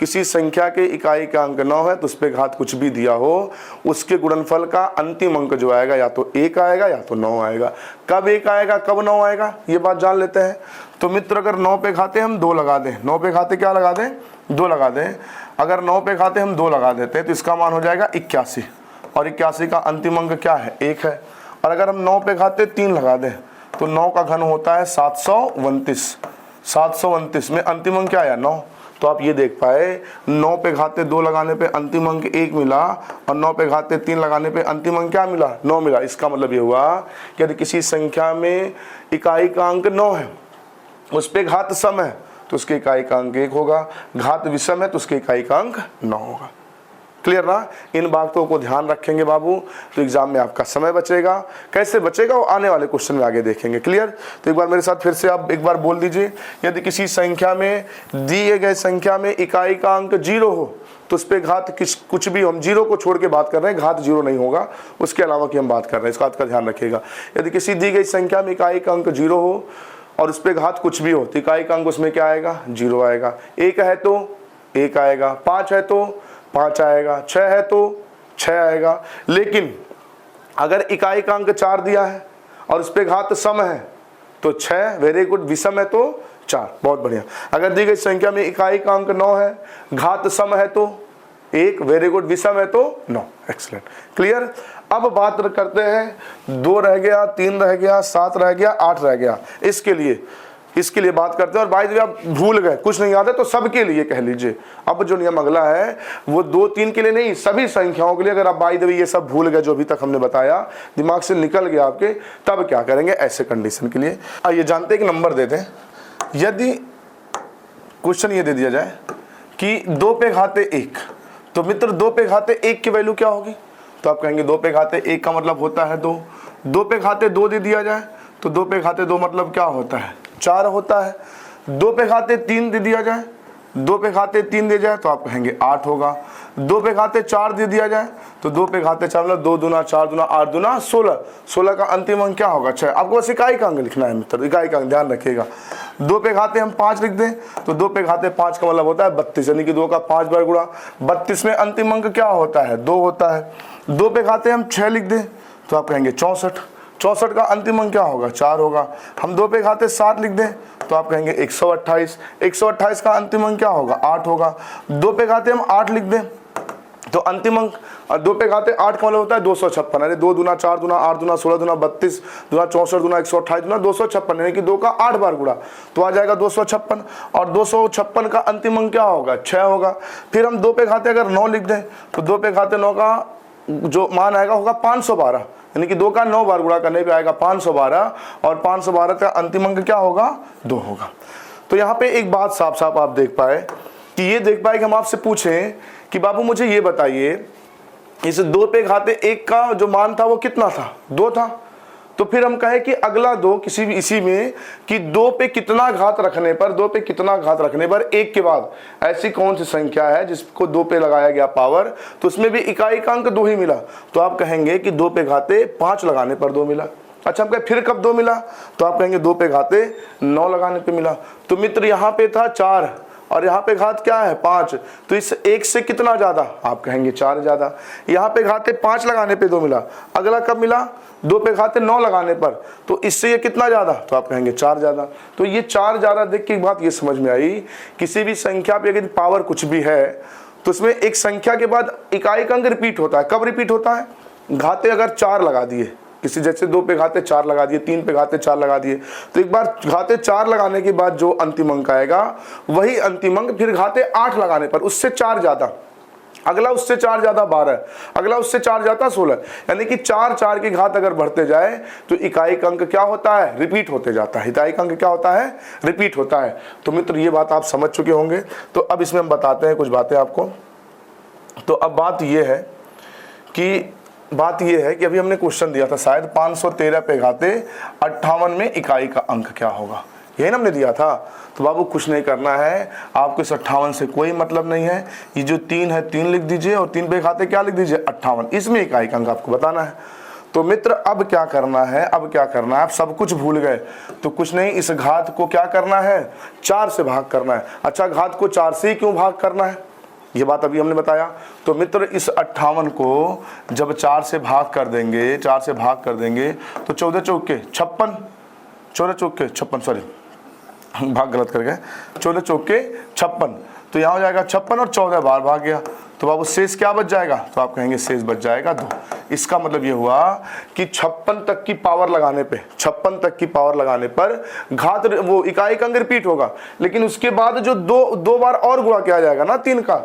किसी संख्या के इकाई का अंक 9 है तो उस पर घात कुछ भी दिया हो, उसके गुणनफल का अंतिम अंक जो आएगा या तो 1 आएगा या तो 9 आएगा। कब 1 आएगा, कब 9 आएगा, ये बात जान लेते हैं। तो मित्र अगर 9 पे घाते हम 2 लगा दें, 9 पे घाते क्या लगा दें, 2 लगा दें। अगर 9 पे घाते हम 2 लगा देते हैं तो इसका मान हो जाएगा 81, और 81 का अंतिम अंक क्या है, 1 है। और अगर हम 9 पे घाते 3 लगा दें तो 9 का घन होता है 729, 729 में अंतिम अंक क्या आया, 9। तो आप ये देख पाए 9 पे घाते 2 लगाने पे अंतिम अंक 1 मिला, और 9 पे घाते 3 लगाने पे अंतिम अंक क्या मिला, 9 मिला। इसका मतलब ये हुआ कि यदि किसी संख्या में इकाई का अंक 9 है, उस पे घात सम है तो उसके इकाई का अंक 1 होगा, घात विषम है तो उसके इकाई का अंक 9 होगा। क्लियर ना। इन बातों को ध्यान रखेंगे बाबू, तो एग्जाम में आपका समय बचेगा। कैसे बचेगा वो आने वाले क्वेश्चन में आगे देखेंगे। क्लियर। तो एक बार मेरे साथ फिर से आप एक बार बोल दीजिए, यदि किसी संख्या में, दिए गए संख्या में इकाई का अंक 0 हो तो उस पर घात कुछ भी, हम 0 को छोड़ के बात कर रहे हैं, घात 0 नहीं होगा, उसके अलावा की हम बात कर रहे हैं, इस बात का ध्यान रखिएगा। यदि किसी दी गई संख्या में इकाई का अंक 0 हो और उस पर घात कुछ भी हो तो इकाई का अंक उसमें क्या आएगा, 0 आएगा। 1 है तो 1 आएगा, 5 है तो 5 आएगा, 6 है तो 6 आएगा। लेकिन अगर इकाई का अंक 4 दिया है और इस पे घात सम है तो 6, वेरी गुड, विषम है तो 4, बहुत बढ़िया। अगर दी गई संख्या में इकाई का अंक 9 है, घात सम है तो 1, वेरी गुड, विषम है तो 9, एक्सीलेंट, क्लियर। अब बात करते हैं 2 रह गया, 3 रह गया, 7 रह गया, 8 रह गया, इसके लिए बात करते हैं। और बाय द वे आप भूल गए, कुछ नहीं याद है तो सबके लिए कह लीजिए। अब जो नियम अगला है वो 2, 3 के लिए नहीं, सभी संख्याओं के लिए। अगर आप बाय द वे ये सब भूल गए जो अभी तक हमने बताया, दिमाग से निकल गया आपके, तब क्या करेंगे ऐसे कंडीशन के लिए। आइए जानते हैं कि नंबर देते हैं। यदि क्वेश्चन ये दे दिया जाए कि 2 पे घाते 1, तो मित्र 2 पे घाते 1 की वैल्यू क्या होगी? तो आप कहेंगे 2 पे घाते 1 का मतलब होता है 2। 2 पे घाते 2 दे दिया जाए तो 2 पे घाते 2 मतलब क्या होता है? 4 होता है। 2 पे घाते 3 दे दिया जाए, 2 पे घाते 3 दे जाए तो आप कहेंगे 8 होगा। 2 पे घाते 4 दे दिया जाए तो 2 पे घाते 4 मतलब 2 दूना 4 दूना 8 दूना 16। 16 का अंतिम अंक क्या होगा? 6। आपको बस इकाई का अंक लिखना है मित्र, इकाई का अंक ध्यान रखिएगा। 2 पे घाते हम 5 लिख दें तो 2 पे घाते 5 का मतलब होता है 32, यानी कि 2 का 5 बार गुणा। 32 में अंतिम अंक क्या होता है? 2 होता है। 2 पे घाते हम 6 लिख दें तो आप कहेंगे 64। 64 का अंतिम अंक क्या होगा? 4 होगा। हम 2 पे घाते 7 लिख दें तो आप कहेंगे 128। 128 का अंतिम अंक क्या होगा? 8 होगा। 2 पे घाते हम 8 लिख दें तो अंतिम अंक, 2 पे घाते 8 का मतलब होता है 256। अरे 2 दूना 4 दूना 8 दूना 16 दूना 32 दूना 64 दूना 128 दूना 256, यानी कि 2 का 8 बार गुणा तो आ जाएगा 256। और 256 का अंतिम अंक क्या होगा? 6 होगा। फिर हम 2 पे घाते अगर 9 लिख दें तो 2 पे घाते 9 का जो मान आएगा होगा 512, यानी कि 2 का 9 बार गुणा करने पे आएगा 512। और 512 का अंतिम अंक क्या होगा? 2 होगा। तो यहाँ पे एक बात साफ साफ आप देख पाए कि ये देख पाए कि हम आपसे पूछें कि बाबू मुझे ये बताइए, इस 2 पे घाते 1 का जो मान था वो कितना था? 2 था। तो फिर हम कहें कि अगला 2 किसी भी इसी में कि 2 पे कितना घात रखने पर, 2 पे कितना घात रखने पर 1 के बाद ऐसी कौन सी संख्या है जिसको 2 पे लगाया गया पावर, तो उसमें भी इकाई का अंक 2 ही मिला। तो आप कहेंगे कि 2 पे घाते 5 लगाने पर 2 मिला। अच्छा, हम कहें फिर कब 2 मिला? तो आप कहेंगे 2 पे घाते 9 लगाने पे मिला। तो मित्र यहाँ पे था 4 और यहाँ पे घात क्या है? 5। तो इस 1 से कितना ज्यादा? आप कहेंगे 4 ज्यादा। यहाँ पे घाते 5 लगाने पे 2 मिला। अगला कब मिला? 2 पे घाते 9 लगाने पर। तो इससे ये कितना ज्यादा? तो आप कहेंगे 4 ज्यादा। तो ये 4 ज्यादा देख के एक बात ये समझ में आई, किसी भी संख्या पे अगर पावर कुछ भी है तो उसमें एक संख्या के बाद इकाई का अंक रिपीट होता है। कब रिपीट होता है? घाते अगर 4 लगा दिए, किसी जैसे 2 पे घाते 4 लगा दिए, 3 पे घाते 4 लगा दिए, तो एक बार घाते 4 लगाने के बाद जो अंतिम अंक आएगा वही अंतिम अंक फिर घाते 8 लगाने पर उससे 4 ज्यादा, अगला उससे 4 ज्यादा 12, अगला उससे 4 ज्यादा 16, यानी कि 4 4 की घात अगर बढ़ते जाए तो इकाई का अंक क्या होता है? रिपीट होते जाता है। इकाई का अंक क्या होता है? रिपीट होता है। तो मित्र ये बात आप समझ चुके होंगे। तो अब इसमें हम बताते हैं कुछ बातें आपको। तो अब बात ये है कि अभी हमने क्वेश्चन दिया था शायद 513 पे घाते 58 में इकाई का अंक क्या होगा, यही ना हमने दिया था। तो बाबू कुछ नहीं करना है, आपको इस 58 से कोई मतलब नहीं है। ये जो 3 है 3 लिख दीजिए और 3 पे घाते क्या लिख दीजिए? 58। इसमें इकाई का अंक आपको बताना है। तो मित्र अब क्या करना है? आप सब कुछ भूल गए तो कुछ नहीं, इस घात को क्या करना है? 4 से भाग करना है। अच्छा, घात को 4 से ही क्यों भाग करना है? ये बात अभी हमने बताया। तो मित्र इस 58 को जब 4 से भाग कर देंगे, 4 से भाग कर देंगे तो 14 चौके 56, 14 चौके 56, सॉरी भाग गलत कर गए, 14 चौके 56। तो यहाँ हो जाएगा 56 और 14 बार भाग गया। तो बाबू शेष क्या बच जाएगा? तो आप कहेंगे शेष बच जाएगा 2। इसका मतलब ये हुआ कि 56 तक की पावर लगाने पे, 56 तक की पावर लगाने पर घात वो इकाई का अंक रिपीट होगा, लेकिन उसके बाद जो दो बार और गुणा किया जाएगा ना 3 का,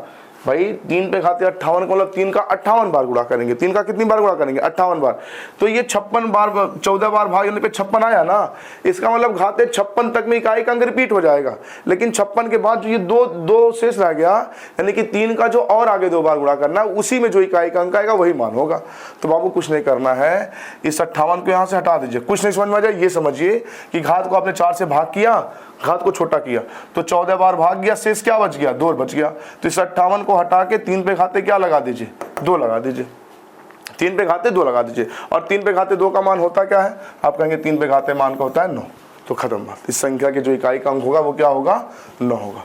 भाई 3 पे घाते 58 को मतलब 3 का 58 बार गुणा करेंगे। 3 का कितनी बार गुणा करेंगे? 58 बार। तो ये 56 बार 14 बार भागने पे 56 आया ना, इसका मतलब घाते 56 तक में इकाई का अंक रिपीट हो जाएगा। लेकिन 56 के बाद जो ये दो शेष रह गया, यानी कि 3 का जो और आगे 2 बार गुणा करना है, उसी में जो इकाई का अंक आएगा वही मान होगा। तो बाबू कुछ नहीं करना है, इस 58 को यहाँ से हटा दीजिए। कुछ नहीं समझ में आ जाए, ये समझिए कि घात को आपने 4 से भाग किया, घात को छोटा किया तो 14 बार भाग गया, शेष क्या बच गया? 2 बच गया। तो इस 58 को हटा के 3 पे घाते क्या लगा दीजिए? 2 लगा दीजिए। 3 पे घाते 2 लगा दीजिए। और 3 पे घाते 2 का मान होता क्या है? आप कहेंगे 3 पे घाते मान का होता है 9। तो खत्म बात। इस संख्या की जो इकाई का अंक होगा वो क्या होगा? 9 होगा।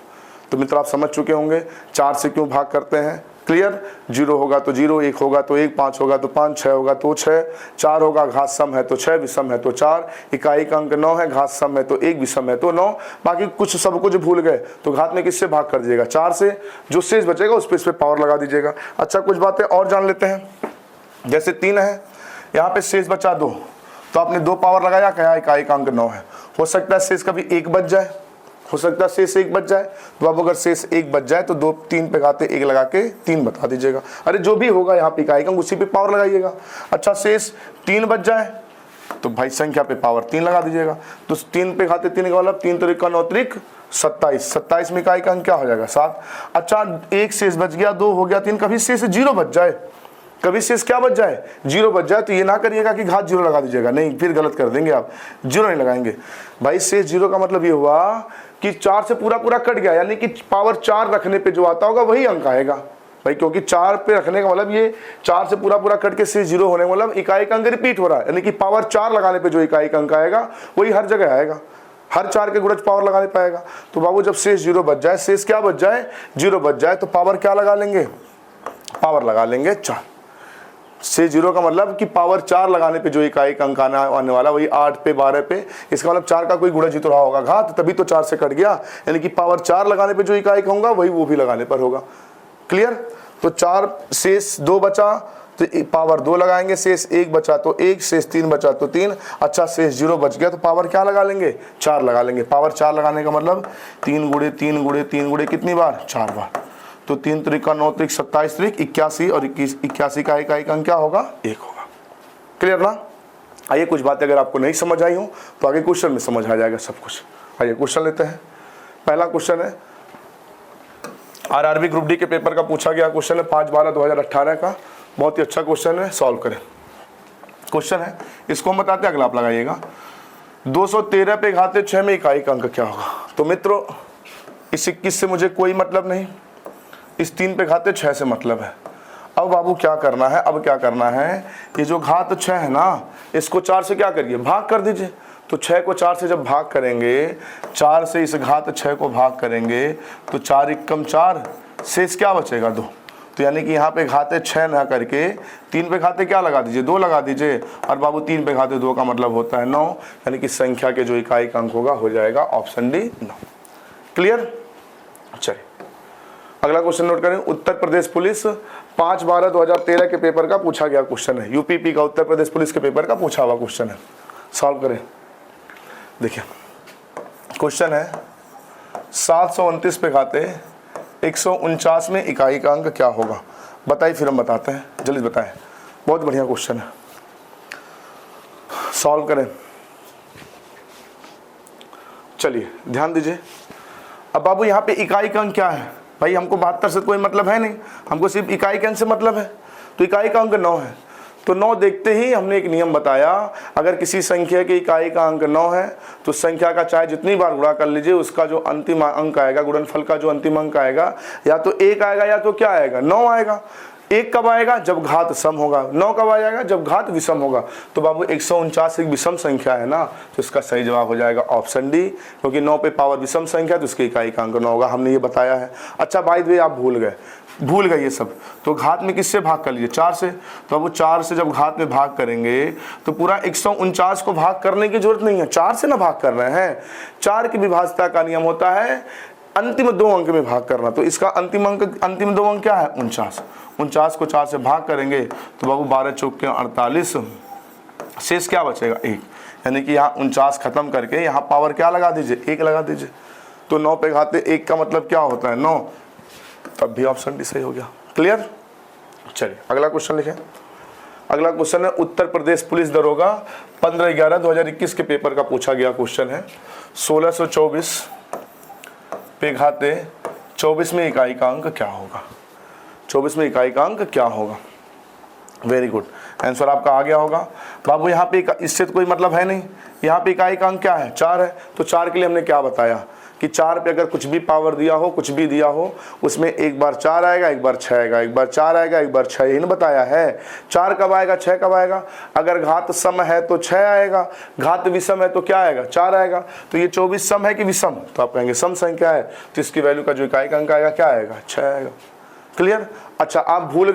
तो मित्र आप समझ चुके होंगे 4 से क्यों भाग करते हैं, क्लियर, 0 होगा तो 0, 1 होगा तो 1, 5 होगा तो 5, 6 होगा तो 6, 4 होगा, घात सम है तो 6, विषम है तो 4, इकाई का अंक 9 है, घात सम है तो 1, विषम है तो 9। बाकी कुछ सब कुछ भूल गए तो घात में किससे भाग कर दीजिएगा, 4 से। जो शेष बचेगा उस पर पावर लगा दीजिएगा। अच्छा, कुछ बातें और जान लेते हैं। जैसे 3 है, यहाँ पे शेष बचा 2, तो आपने 2 पावर लगाया, क्या इकाई का अंक 9 है। हो सकता है शेष कभी 1 बच जाए, हो सकता है शेष 1 बच जाए, तो अब अगर शेष 1 बच जाए तो 2 3 पे घाते 1 लगा के 3 बता दीजिएगा। अरे जो भी होगा यहाँ पे इकाई का उसी पे पावर लगाइएगा। अच्छा, शेष 3 बच जाए तो भाई संख्या पे पावर 3 लगा दीजिएगा। तो 3 पे घाते 3 का मतलब 3 त्रिक 9 त्रिक 27, 27 में इकाई का अंक क्या हो जाएगा, 7। अच्छा, 1 शेष बच गया, 2 हो गया, 3, कभी शेष 0 बच जाए, कभी शेष क्या बच जाए, 0 बच जाए, तो ये ना करिएगा कि घात 0 लगा दीजिएगा, नहीं, फिर गलत कर देंगे आप, 0 नहीं लगाएंगे भाई। शेष 0 का मतलब ये हुआ कि 4 से पूरा पूरा कट गया, यानी कि पावर 4 रखने पे जो आता होगा वही अंक आएगा भाई, क्योंकि 4 पे रखने का मतलब ये 4 से पूरा पूरा कट के शेष 0 होने का मतलब इकाई का अंक रिपीट हो रहा है, यानी कि पावर 4 लगाने पे जो इकाई का अंक आएगा वही हर जगह आएगा, हर 4 के गुणज पावर लगाने पाएगा। तो बाबू जब शेष 0 बच जाए, शेष क्या बच जाए, 0 बच जाए, तो पावर क्या लगा लेंगे, पावर लगा लेंगे 4 से। 0 का मतलब कि पावर 4 लगाने पे जो इकाई का अंक आने वाला वही 8 पे 12 पे, इसका मतलब 4 का कोई गुणज ही तो रहा होगा घात, तभी तो 4 से कट गया, यानी कि पावर 4 लगाने पे जो इकाई का होगा वही वो भी लगाने पर होगा। क्लियर। तो 4 शेष 2 बचा तो पावर 2 लगाएंगे, शेष 1 बचा तो 1, शेष 3 बचा तो 3। अच्छा, शेष 0 बच गया तो पावर क्या लगा लेंगे, 4 लगा लेंगे। पावर 4 लगाने का मतलब 3 गुणे 3 गुणे 3 गुणे कितनी बार, 4 बार। तो 3 त्रिक 9 त्रिक 27 त्रिक 81 और 81 का इकाई का अंक क्या होगा, 1 होगा। क्लियर ना। आइए कुछ बातें अगर आपको नहीं समझ आई हो तो आगे क्वेश्चन में समझ आ जाएगा सब कुछ। आइए क्वेश्चन लेते हैं। पहला क्वेश्चन है आरआरबी ग्रुप डी के पेपर का पूछा गया क्वेश्चन है 5/12/2018 का, बहुत ही अच्छा क्वेश्चन है, सॉल्व करें। क्वेश्चन है, इसको हम बताते हैं, अगला आप लगाइएगा। 213 पे घाते 6 में इकाई का अंक क्या होगा। तो मित्रों इस 21 से मुझे कोई मतलब नहीं, इस 3 पे घाते 6 से मतलब है। अब बाबू क्या करना है, अब क्या करना है, ये जो घात 6 है ना, इसको 4 से क्या करिए, भाग कर दीजिए। तो 6 को 4 से जब भाग करेंगे, 4 से इस घात 6 को भाग करेंगे तो 4 एकम 4, शेष क्या बचेगा 2। तो यानी कि यहाँ पे घाते 6 ना करके 3 पे घाते क्या लगा दीजिए, 2 लगा दीजिए। और बाबू 3 पे घाते 2 का मतलब होता है 9, यानी कि संख्या के जो इकाई का अंक होगा हो जाएगा ऑप्शन डी 9। क्लियर। चलिए अगला क्वेश्चन नोट करें। उत्तर प्रदेश पुलिस 5/12/2013 के पेपर का पूछा गया क्वेश्चन है, यूपीपी का उत्तर प्रदेश पुलिस के पेपर का पूछा हुआ क्वेश्चन है, सॉल्व करें। देखिए क्वेश्चन है 729 पे घाते 149 में इकाई का अंक क्या होगा, बताइए, फिर हम बताते हैं, जल्दी बताएं। बहुत बढ़िया क्वेश्चन है, सॉल्व करें। चलिए ध्यान दीजिए। अब बाबू यहाँ पे इकाई का अंक क्या है भाई, हमको 72 से कोई मतलब है नहीं, हमको सिर्फ इकाई के अंक से मतलब है। तो इकाई का अंक 9 है, तो 9 देखते ही हमने एक नियम बताया, अगर किसी संख्या की इकाई का अंक 9 है तो संख्या का चाहे जितनी बार गुणा कर लीजिए, उसका जो अंतिम अंक आएगा, गुणनफल का जो अंतिम अंक आएगा, या तो 1 आएगा या तो क्या आएगा, 9 आएगा। 1 कब आएगा, जब घात सम होगा। 9 कब आ जाएगा, जब घात विषम होगा। तो बाबू 149 एक विषम संख्या है ना, तो इसका सही जवाब हो जाएगा ऑप्शन डी, क्योंकि 9 पे पावर विषम संख्या तो उसकी इकाई का अंक 9 होगा, हमने ये बताया है। अच्छा बाय द वे आप भूल गए ये सब, तो घात में किससे भाग कर लीजिए, 4 से। तो अब 4 से जब घात में भाग करेंगे तो पूरा 149 को भाग करने की जरूरत नहीं है, 4 से ना भाग कर रहे हैं। 4 की विभाज्यता का नियम होता है अंतिम 2 अंक में भाग करना, तो इसका अंतिम 2 अंक क्या है, 49। 49 को 4 से भाग करेंगे तो बाबू 12 चौके 48, शेष क्या बचेगा 1, यानी कि यहाँ 49 खत्म करके यहाँ पावर क्या लगा दीजिए, 1 लगा दीजिए। तो 9 पे घाते 1 का मतलब क्या होता है, 9, तब भी ऑप्शन डी सही हो गया। क्लियर। चलिए अगला क्वेश्चन लिखें। अगला क्वेश्चन है उत्तर प्रदेश पुलिस दरोगा 15/11/2021 के पेपर का पूछा गया क्वेश्चन है 1624 पे घाते 24 में इकाई का अंक क्या होगा। 24 में इकाई का अंक क्या होगा, वेरी गुड, आंसर आपका आ गया होगा। बाबू यहाँ पे इससे तो कोई मतलब है नहीं, यहाँ पे इकाई का अंक क्या है, 4 है। तो 4 के लिए हमने क्या बताया कि 4 पे अगर कुछ भी पावर दिया हो, कुछ भी दिया हो, उसमें एक बार 4 आएगा, एक बार 6 आएगा, एक बार 4 आएगा, एक बार 6, यही बताया है। 4 कब आएगा, 6 कब आएगा, अगर घात सम है तो 6 आएगा, घात विषम है तो क्या आएगा, 4 आएगा। तो ये 24 सम है कि विषम, तो आप कहेंगे सम संख्या है, तो इसकी वैल्यू का जो इकाई का अंक आएगा क्या आएगा, 6 आएगा। क्लियर। अच्छा आप भूल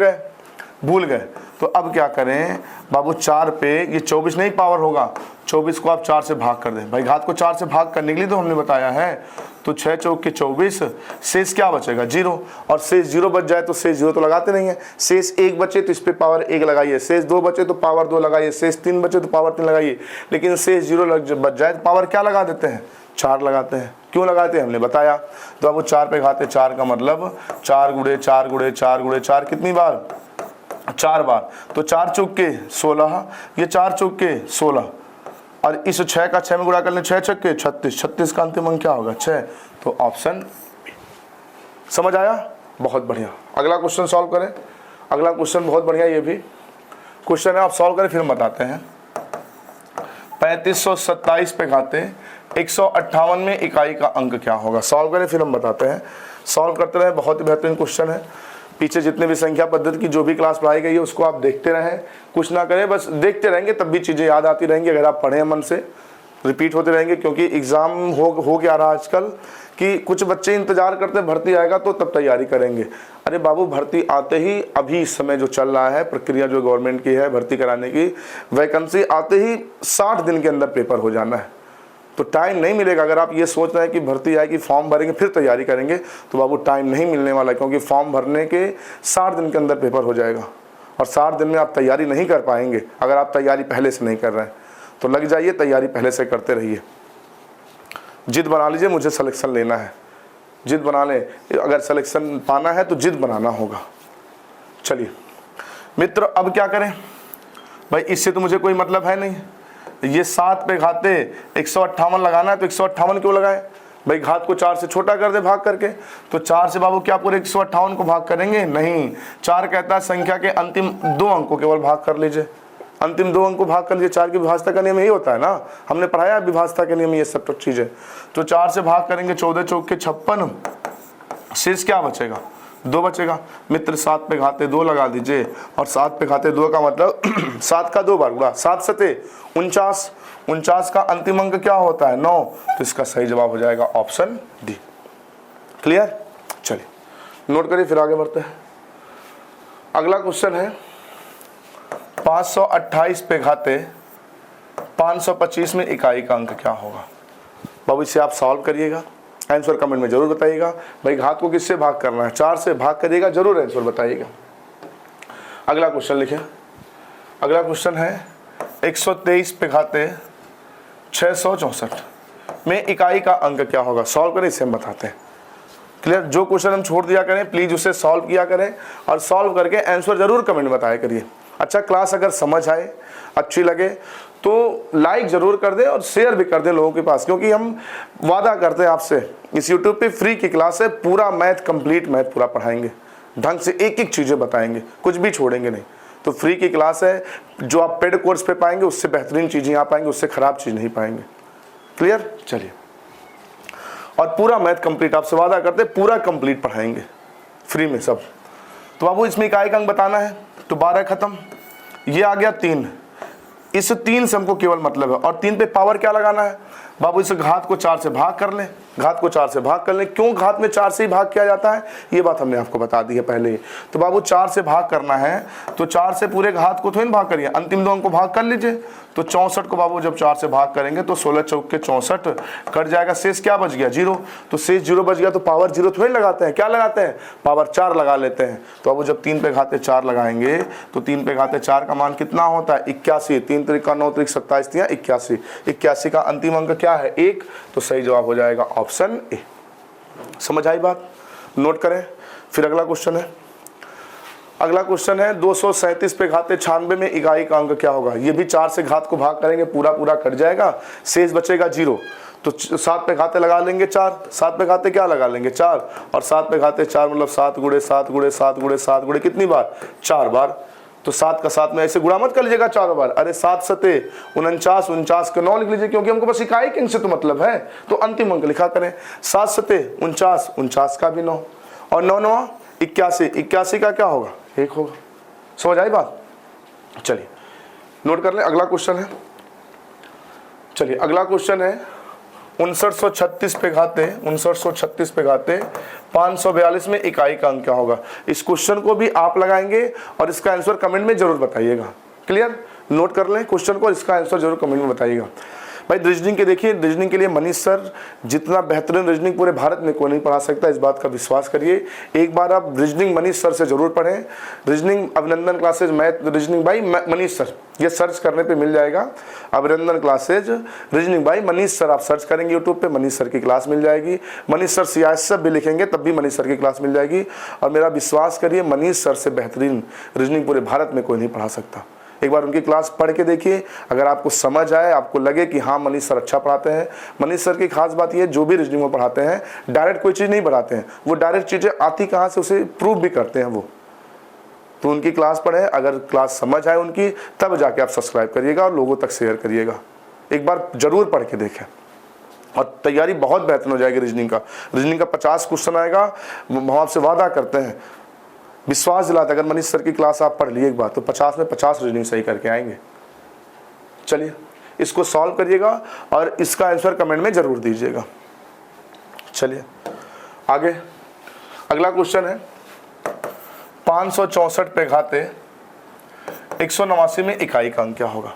गए तो अब क्या करें बाबू, 4 पे ये 24 नहीं पावर होगा, 24 को आप 4 से भाग कर दें। भाई घात को 4 से भाग करने के लिए तो हमने बताया है, तो 6 चौक के 24, शेष क्या बचेगा 0, और शेष 0 बच जाए तो शेष 0 तो लगाते नहीं है, शेष 1 बचे तो इस पे पावर 1 लगाइए, शेष 2 बचे तो पावर 2 लगाइए, शेष 3 बचे तो पावर 3 लगाइए, लेकिन शेष 0 बच जाए तो पावर क्या लगा देते हैं, 4 लगाते हैं। क्यों लगाते हैं हमने बताया। तो अब वो 4 पे घाते 4 का मतलब 4 गुणे 4 गुणे 4 गुणे 4 कितनी बार, 4 बार। तो 4 चौक के 16, ये 4 चौक के 16, और इस 6 का 6 में गुणा कर लें, 6 छक्के 36, 36 का अंतिम अंक क्या होगा 6। तो ऑप्शन समझ आया, बहुत बढ़िया। अगला क्वेश्चन सॉल्व करें। अगला क्वेश्चन बहुत बढ़िया, ये भी क्वेश्चन है, आप सॉल्व करें फिर हम बताते हैं। 3527 पे घाते 158 में इकाई का अंक क्या होगा। सॉल्व करें फिर हम बताते हैं। सॉल्व करते रहे, बहुत ही बेहतरीन क्वेश्चन है। पीछे जितने भी संख्या पद्धति की जो भी क्लास पढ़ाई गई है उसको आप देखते रहें, कुछ ना करें, बस देखते रहेंगे तब भी चीज़ें याद आती रहेंगी अगर आप पढ़ें मन से, रिपीट होते रहेंगे। क्योंकि एग्ज़ाम हो क्या रहा आजकल कि कुछ बच्चे इंतजार करते भर्ती आएगा तो तब तैयारी करेंगे। अरे बाबू भर्ती आते ही, अभी इस समय जो चल रहा है प्रक्रिया जो गवर्नमेंट की है भर्ती कराने की, वैकेंसी आते ही 60 दिन के अंदर पेपर हो जाना है, तो टाइम नहीं मिलेगा। अगर आप ये सोच रहे हैं कि भर्ती आएगी फॉर्म भरेंगे फिर तैयारी करेंगे, तो बाबू टाइम नहीं मिलने वाला, क्योंकि फॉर्म भरने के 60 दिन के अंदर पेपर हो जाएगा, और 60 दिन में आप तैयारी नहीं कर पाएंगे अगर आप तैयारी पहले से नहीं कर रहे हैं। तो लग जाइए, तैयारी पहले से करते रहिए, जिद बना लीजिए मुझे सिलेक्शन लेना है, जिद बना लें, अगर सिलेक्शन पाना है तो जिद बनाना होगा। चलिए मित्र, अब क्या करें भाई, इससे तो मुझे कोई मतलब है नहीं। ये 7 पे घाते 158 लगाना है, तो 158 क्यों लगाए भाई, घात को 4 से छोटा कर दे भाग करके। तो 4 से बाबू क्या पूरे 158 को भाग करेंगे, नहीं, 4 कहता है संख्या के अंतिम 2 अंक को केवल भाग कर लीजिए, अंतिम 2 अंक को भाग कर लीजिए। 4 की विभाजता का नियम यही होता है ना, हमने पढ़ाया विभाजता के नियम, ये सब चीजें। तो 4 से भाग करेंगे, 14 चौक के 56, शेष क्या बचेगा 2 बचेगा। मित्र 7 पे घाते 2 लगा दीजिए, और 7 पे घाते 2 का मतलब 7 का 2 बार गुणा, 7 सते 49, 49 का अंतिम अंक क्या होता है 9, तो इसका सही जवाब हो जाएगा ऑप्शन डी। क्लियर। चलिए नोट करिए फिर आगे बढ़ते हैं। अगला क्वेश्चन है 528 पे घाते 525 में इकाई का अंक क्या होगा। बाबू इसे आप सॉल्व करिएगा, आंसर कमेंट में जरूर बताइएगा। भाई घात को किससे भाग करना है, 4 से भाग करिएगा, जरूर आंसर बताइएगा। अगला क्वेश्चन लिखिए। अगला क्वेश्चन है 123 पे घाते 664 में इकाई का अंक क्या होगा। सॉल्व करें, इसे हम बताते हैं। क्लियर। जो क्वेश्चन हम छोड़ दिया करें प्लीज उसे सॉल्व किया करें, और सॉल्व करके आंसर जरूर कमेंट बताया करिए। अच्छा क्लास अगर समझ आए, अच्छी लगे तो लाइक जरूर कर दें और शेयर भी कर दें लोगों के पास, क्योंकि हम वादा करते हैं आपसे, इस यूट्यूब पे फ्री की क्लास है, पूरा मैथ कंप्लीट मैथ पूरा पढ़ाएंगे, ढंग से एक एक चीज़ें बताएंगे, कुछ भी छोड़ेंगे नहीं। तो फ्री की क्लास है, जो आप पेड कोर्स पे पाएंगे उससे बेहतरीन चीज़ें यहाँ पाएंगे, उससे ख़राब चीज़ नहीं पाएंगे। क्लियर। चलिए, और पूरा मैथ कंप्लीट, आपसे वादा करते हैं पूरा कंप्लीट पढ़ाएंगे फ्री में सब। तो बाबू इसमें इकाई का अंक बताना है, तो 12 खत्म, ये आ गया 3, इस 3 से हमको केवल मतलब है, और 3 पे पावर क्या लगाना है बाबू, इस घात को 4 से भाग कर लें, घात को 4 से भाग कर लें। क्यों घात में 4 से ही भाग किया जाता है, ये बात हमने आपको बता दी है पहले ही। तो बाबू 4 से भाग करना है, तो 4 से पूरे घात को थोड़ी भाग करिए, अंतिम 2 अंक को भाग कर लीजिए। तो 64 को बाबू जब 4 से भाग करेंगे तो 16 चौक के 64 कट जाएगा, शेष क्या बच गया 0। तो शेष 0 बच गया, तो पावर 0 थोड़ी लगाते हैं, क्या लगाते हैं पावर 4 लगा लेते हैं। तो बाबू जब 3 पे घाते 4 लगाएंगे तो 3 पे घाते 4 का मान कितना होता है 81, 3 त्रिक 9 त्रिक 27 दिया 81, 81 का अंतिम अंक क्या है 1। तो सही जवाब हो जाएगा ऑप्शन ए। समझ आई बात, नोट करें। फिर अगला क्वेश्चन है, अगला क्वेश्चन है 237 पे घाते 96 में इकाई का अंक क्या होगा। ये भी 4 से घात को भाग करेंगे, पूरा पूरा कट जाएगा, शेष बचेगा 0। तो 7 पे घाते लगा लेंगे 4, 7 पे घाते क्या लगा लेंगे 4, और 7 पे घाते 4 मतलब 7 गुणे 7 गुणे 7 गुणे 7 गुणे कितनी बार 4 बार। तो 7 का 7 में ऐसे गुणा मत कर लीजिएगा 4 बार, अरे 7 सते 49, 49 का 9 लिख लीजिए, क्योंकि हमको बस इकाई के अंक से तो मतलब है, तो अंतिम अंक लिखा करें। 7 सते 49, 49 का भी 9, और 9 9 81, 81 का क्या होगा 1 होगा। समझ आई बात। चलिए नोट कर लें। अगला क्वेश्चन है, चलिए अगला क्वेश्चन है 5936 पे घाते 5936 पे घाते 542 में इकाई का अंक क्या होगा। इस क्वेश्चन को भी आप लगाएंगे और इसका आंसर कमेंट में जरूर बताइएगा। क्लियर, नोट कर लें क्वेश्चन को, इसका आंसर जरूर कमेंट में बताइएगा। भाई रीजनिंग के देखिए, रीजनिंग के लिए मनीष सर जितना बेहतरीन रीजनिंग पूरे भारत में कोई नहीं पढ़ा सकता, इस बात का विश्वास करिए। एक बार आप रीजनिंग मनीष सर से जरूर पढ़ें। रीजनिंग अभिनंदन classes math reasoning by Manish sir, ये सर्च करने पे मिल जाएगा। अभिनंदन classes reasoning by Manish sir आप सर्च करेंगे यूट्यूब पे, मनीष सर की क्लास मिल जाएगी। मनीष सर CISF भी लिखेंगे तब भी मनीष सर की क्लास मिल जाएगी। और मेरा विश्वास करिए मनीष सर से बेहतरीन रीजनिंग पूरे भारत में कोई नहीं पढ़ा सकता। एक बार उनकी क्लास पढ़ के देखिए, अगर आपको समझ आए, आपको लगे कि हाँ मनीष सर अच्छा पढ़ाते हैं। मनीष सर की खास बात ये, जो भी रीजनिंग में पढ़ाते हैं डायरेक्ट कोई चीज़ नहीं पढ़ाते हैं, वो डायरेक्ट चीज़ें आती कहाँ से उसे प्रूव भी करते हैं वो। तो उनकी क्लास पढ़ें, अगर क्लास समझ आए उनकी तब जाके आप सब्सक्राइब करिएगा और लोगों तक शेयर करिएगा। एक बार जरूर पढ़ के देखें और तैयारी बहुत बेहतर हो जाएगी। रीजनिंग का 50 क्वेश्चन आएगा, हम आपसे वादा करते हैं, विश्वास दिलाते। अगर मनीष सर की क्लास आप पढ़ लिए एक बार तो 50 में 50 रीजनिंग सही करके आएंगे। चलिए इसको सॉल्व करिएगा और इसका आंसर कमेंट में जरूर दीजिएगा। चलिए आगे, अगला क्वेश्चन है 564 पे घाते 189 में इकाई का अंक क्या होगा।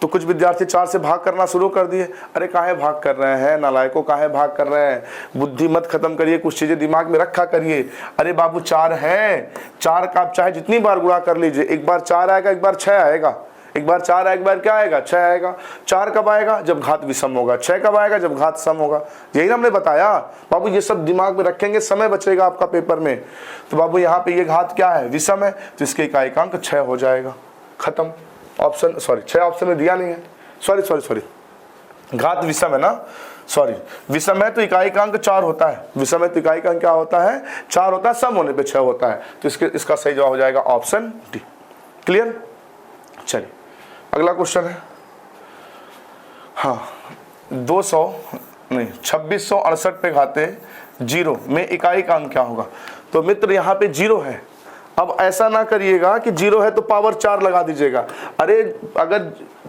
तो कुछ विद्यार्थी 4 से भाग करना शुरू कर दिए। अरे काहे भाग कर रहे हैं नालायकों, काहे भाग कर रहे हैं, बुद्धि मत खत्म करिए, कुछ चीजें दिमाग में रखा करिए। अरे बाबू 4 है, 4 का आप चाहे जितनी बार गुणा कर लीजिए, एक बार 4 आएगा, एक बार 6 आएगा, एक बार 4 आएगा, एक बार क्या आएगा 6 आएगा। 4 कब आएगा, जब घात विषम होगा। 6 कब आएगा, जब घात सम होगा। यही ना हमने बताया बाबू, ये सब दिमाग में रखेंगे, समय बचेगा आपका पेपर में। तो बाबू यहाँ पे ये घात क्या है, विषम है, तो इसके इकाई का अंक 6 हो जाएगा। खत्म। ऑप्शन 6 ऑप्शन में दिया नहीं है, सॉरी घात विषम है ना, सॉरी विषम है तो इकाई का अंक 4 होता है। विषम है तो इकाई का अंक क्या होता है, 4 होता है, सम होने पे 6 होता है। तो इसका सही जवाब हो जाएगा ऑप्शन डी। क्लियर। चलिए अगला क्वेश्चन है, हाँ 2668 पे घाते 0 में इकाई का अंक क्या होगा। तो मित्र यहाँ पे 0 है। अब ऐसा ना करिएगा कि 0 है तो पावर 4 लगा दीजिएगा। अरे अगर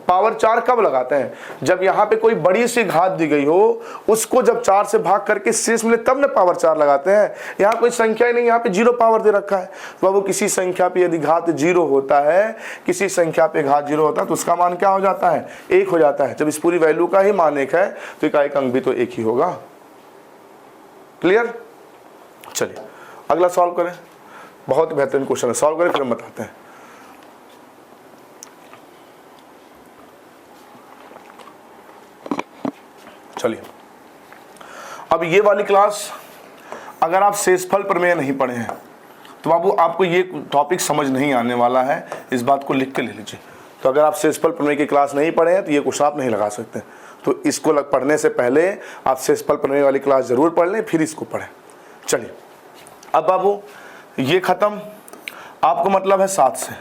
पावर 4 कब लगाते हैं, जब यहाँ पे कोई बड़ी सी घात दी गई हो, उसको जब 4 से भाग करके शेष मिले तब ना पावर 4 लगाते हैं। यहाँ कोई संख्या ही नहीं, यहाँ पे 0 पावर दे रखा है। तो अब किसी संख्या पे यदि घात 0 होता है, किसी संख्या पे घात 0 होता है तो उसका मान क्या हो जाता है, 1 हो जाता है। जब इस पूरी वैल्यू का ही मान 1 है तो इकाई का अंक भी तो 1 ही होगा। क्लियर। चलिए अगला सॉल्व करें, बहुत बेहतरीन क्वेश्चन है, सॉल्व करें फिर हम बताते हैं। चलिए अब ये वाली क्लास अगर आप शेषफल प्रमेय नहीं पढ़े हैं तो बाबू आपको ये टॉपिक समझ नहीं आने वाला है, इस बात को लिख के ले लीजिए। तो अगर आप शेषफल प्रमेय की क्लास नहीं पढ़े हैं तो ये क्वेश्चन आप नहीं लगा सकते। तो इसको पढ़ने से पहले आप शेषफल प्रमेय वाली क्लास जरूर पढ़ लें, फिर इसको पढ़ें। चलिए अब बाबू ये खत्म, आपको मतलब है 7 से।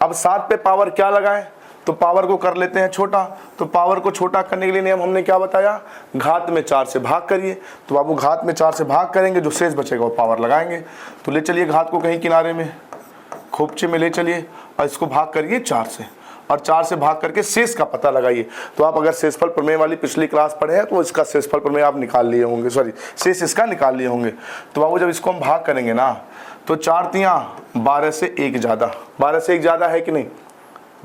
अब 7 पे पावर क्या लगाएं, तो पावर को कर लेते हैं छोटा। तो पावर को छोटा करने के लिए नियम हमने क्या बताया, घात में 4 से भाग करिए। तो बाबू घात में 4 से भाग करेंगे, जो शेष बचेगा वो पावर लगाएंगे। तो ले चलिए घात को कहीं किनारे में खोपचे में ले चलिए और इसको भाग करिए 4 से, और 4 से भाग करके शेष का पता लगाइए। तो आप अगर शेषफल प्रमेय वाली पिछली क्लास पढ़े हैं तो इसका शेषफल प्रमेय आप निकाल लिए होंगे, सॉरी शेष इसका निकाल लिए होंगे। तो बाबू जब इसको हम भाग करेंगे ना तो 4 तियां 12 से 1 ज़्यादा, 12 से 1 ज़्यादा है कि नहीं,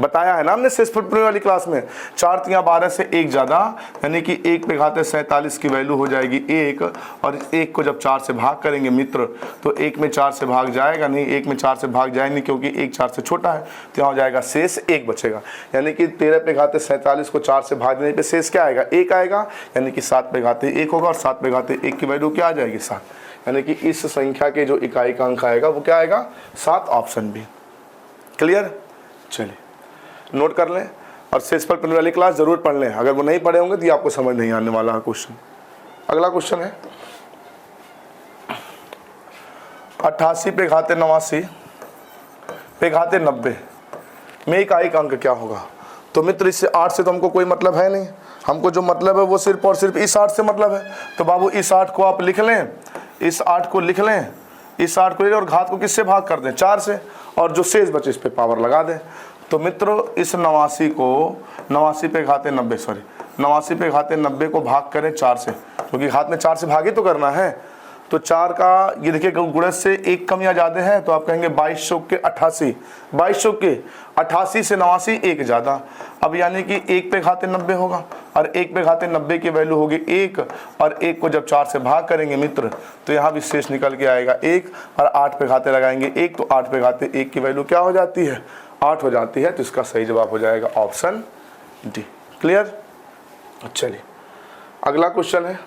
बताया है ना हमने शेषफल प्रमेय वाली क्लास में। 4 तियां 12 से 1 ज़्यादा, यानी कि 1 पे घाते 47 की वैल्यू हो जाएगी 1। और 1 को जब 4 से भाग करेंगे मित्र तो 1 में 4 से भाग जाएगा नहीं, 1 में 4 से भाग जाएंगे क्योंकि 1 4 से छोटा है। तो यहाँ हो जाएगा शेष 1 बचेगा, यानी कि 13 पे घाते 47 को 4 से भाग देने पे शेष क्या आएगा, 1 आएगा। यानी कि 7 पे घाते 1 होगा और 7 पे घाते 1 की वैल्यू क्या आ जाएगी, 7। यानी कि इस संख्या के जो इकाई का अंक आएगा वो क्या आएगा, 7, ऑप्शन बी। क्लियर। चलिए नोट कर लें और शेषफल प्रमेय वाली क्लास जरूर पढ़ लें। अगर वो नहीं पढ़े होंगे तो ये आपको समझ नहीं आने वाला है क्वेश्चन। अगला क्वेश्चन है 88 पे घाते 89 पे घाते 90 में इकाई का अंक क्या होगा। तो मित्र इससे 8 से तो हमको कोई मतलब है नहीं, हमको जो मतलब है वो सिर्फ और सिर्फ इस 8 से मतलब है। तो बाबू इस 8 को आप लिख लें, इस 8 को लिख लें, इस 8 को ले लें और घात को किससे भाग कर दें, 4 से, और जो शेष बचे इस पे पावर लगा दें। तो मित्रों इस 89 को 89 पे घाते 90, सॉरी 89 पे घाते 90 को भाग करें 4 से, क्योंकि घात में 4 से भागे तो करना है। तो 4 का ये देखिए गुणज से 1 कम या ज़्यादा है, तो आप कहेंगे 22 चौक के 88, 22 चौक के 88 से 89 1 ज़्यादा। अब यानी कि 1 पे घाते 90 होगा, और 1 पे घाते 90 की वैल्यू होगी 1, और 1 को जब 4 से भाग करेंगे मित्र तो यहाँ भी शेष निकल के आएगा 1, और 8 पे घाते लगाएंगे 1, तो 8 पे घाते 1 की वैल्यू क्या हो जाती है, 8 हो जाती है। तो इसका सही जवाब हो जाएगा ऑप्शन डी। क्लियर? चलिए अगला क्वेश्चन है,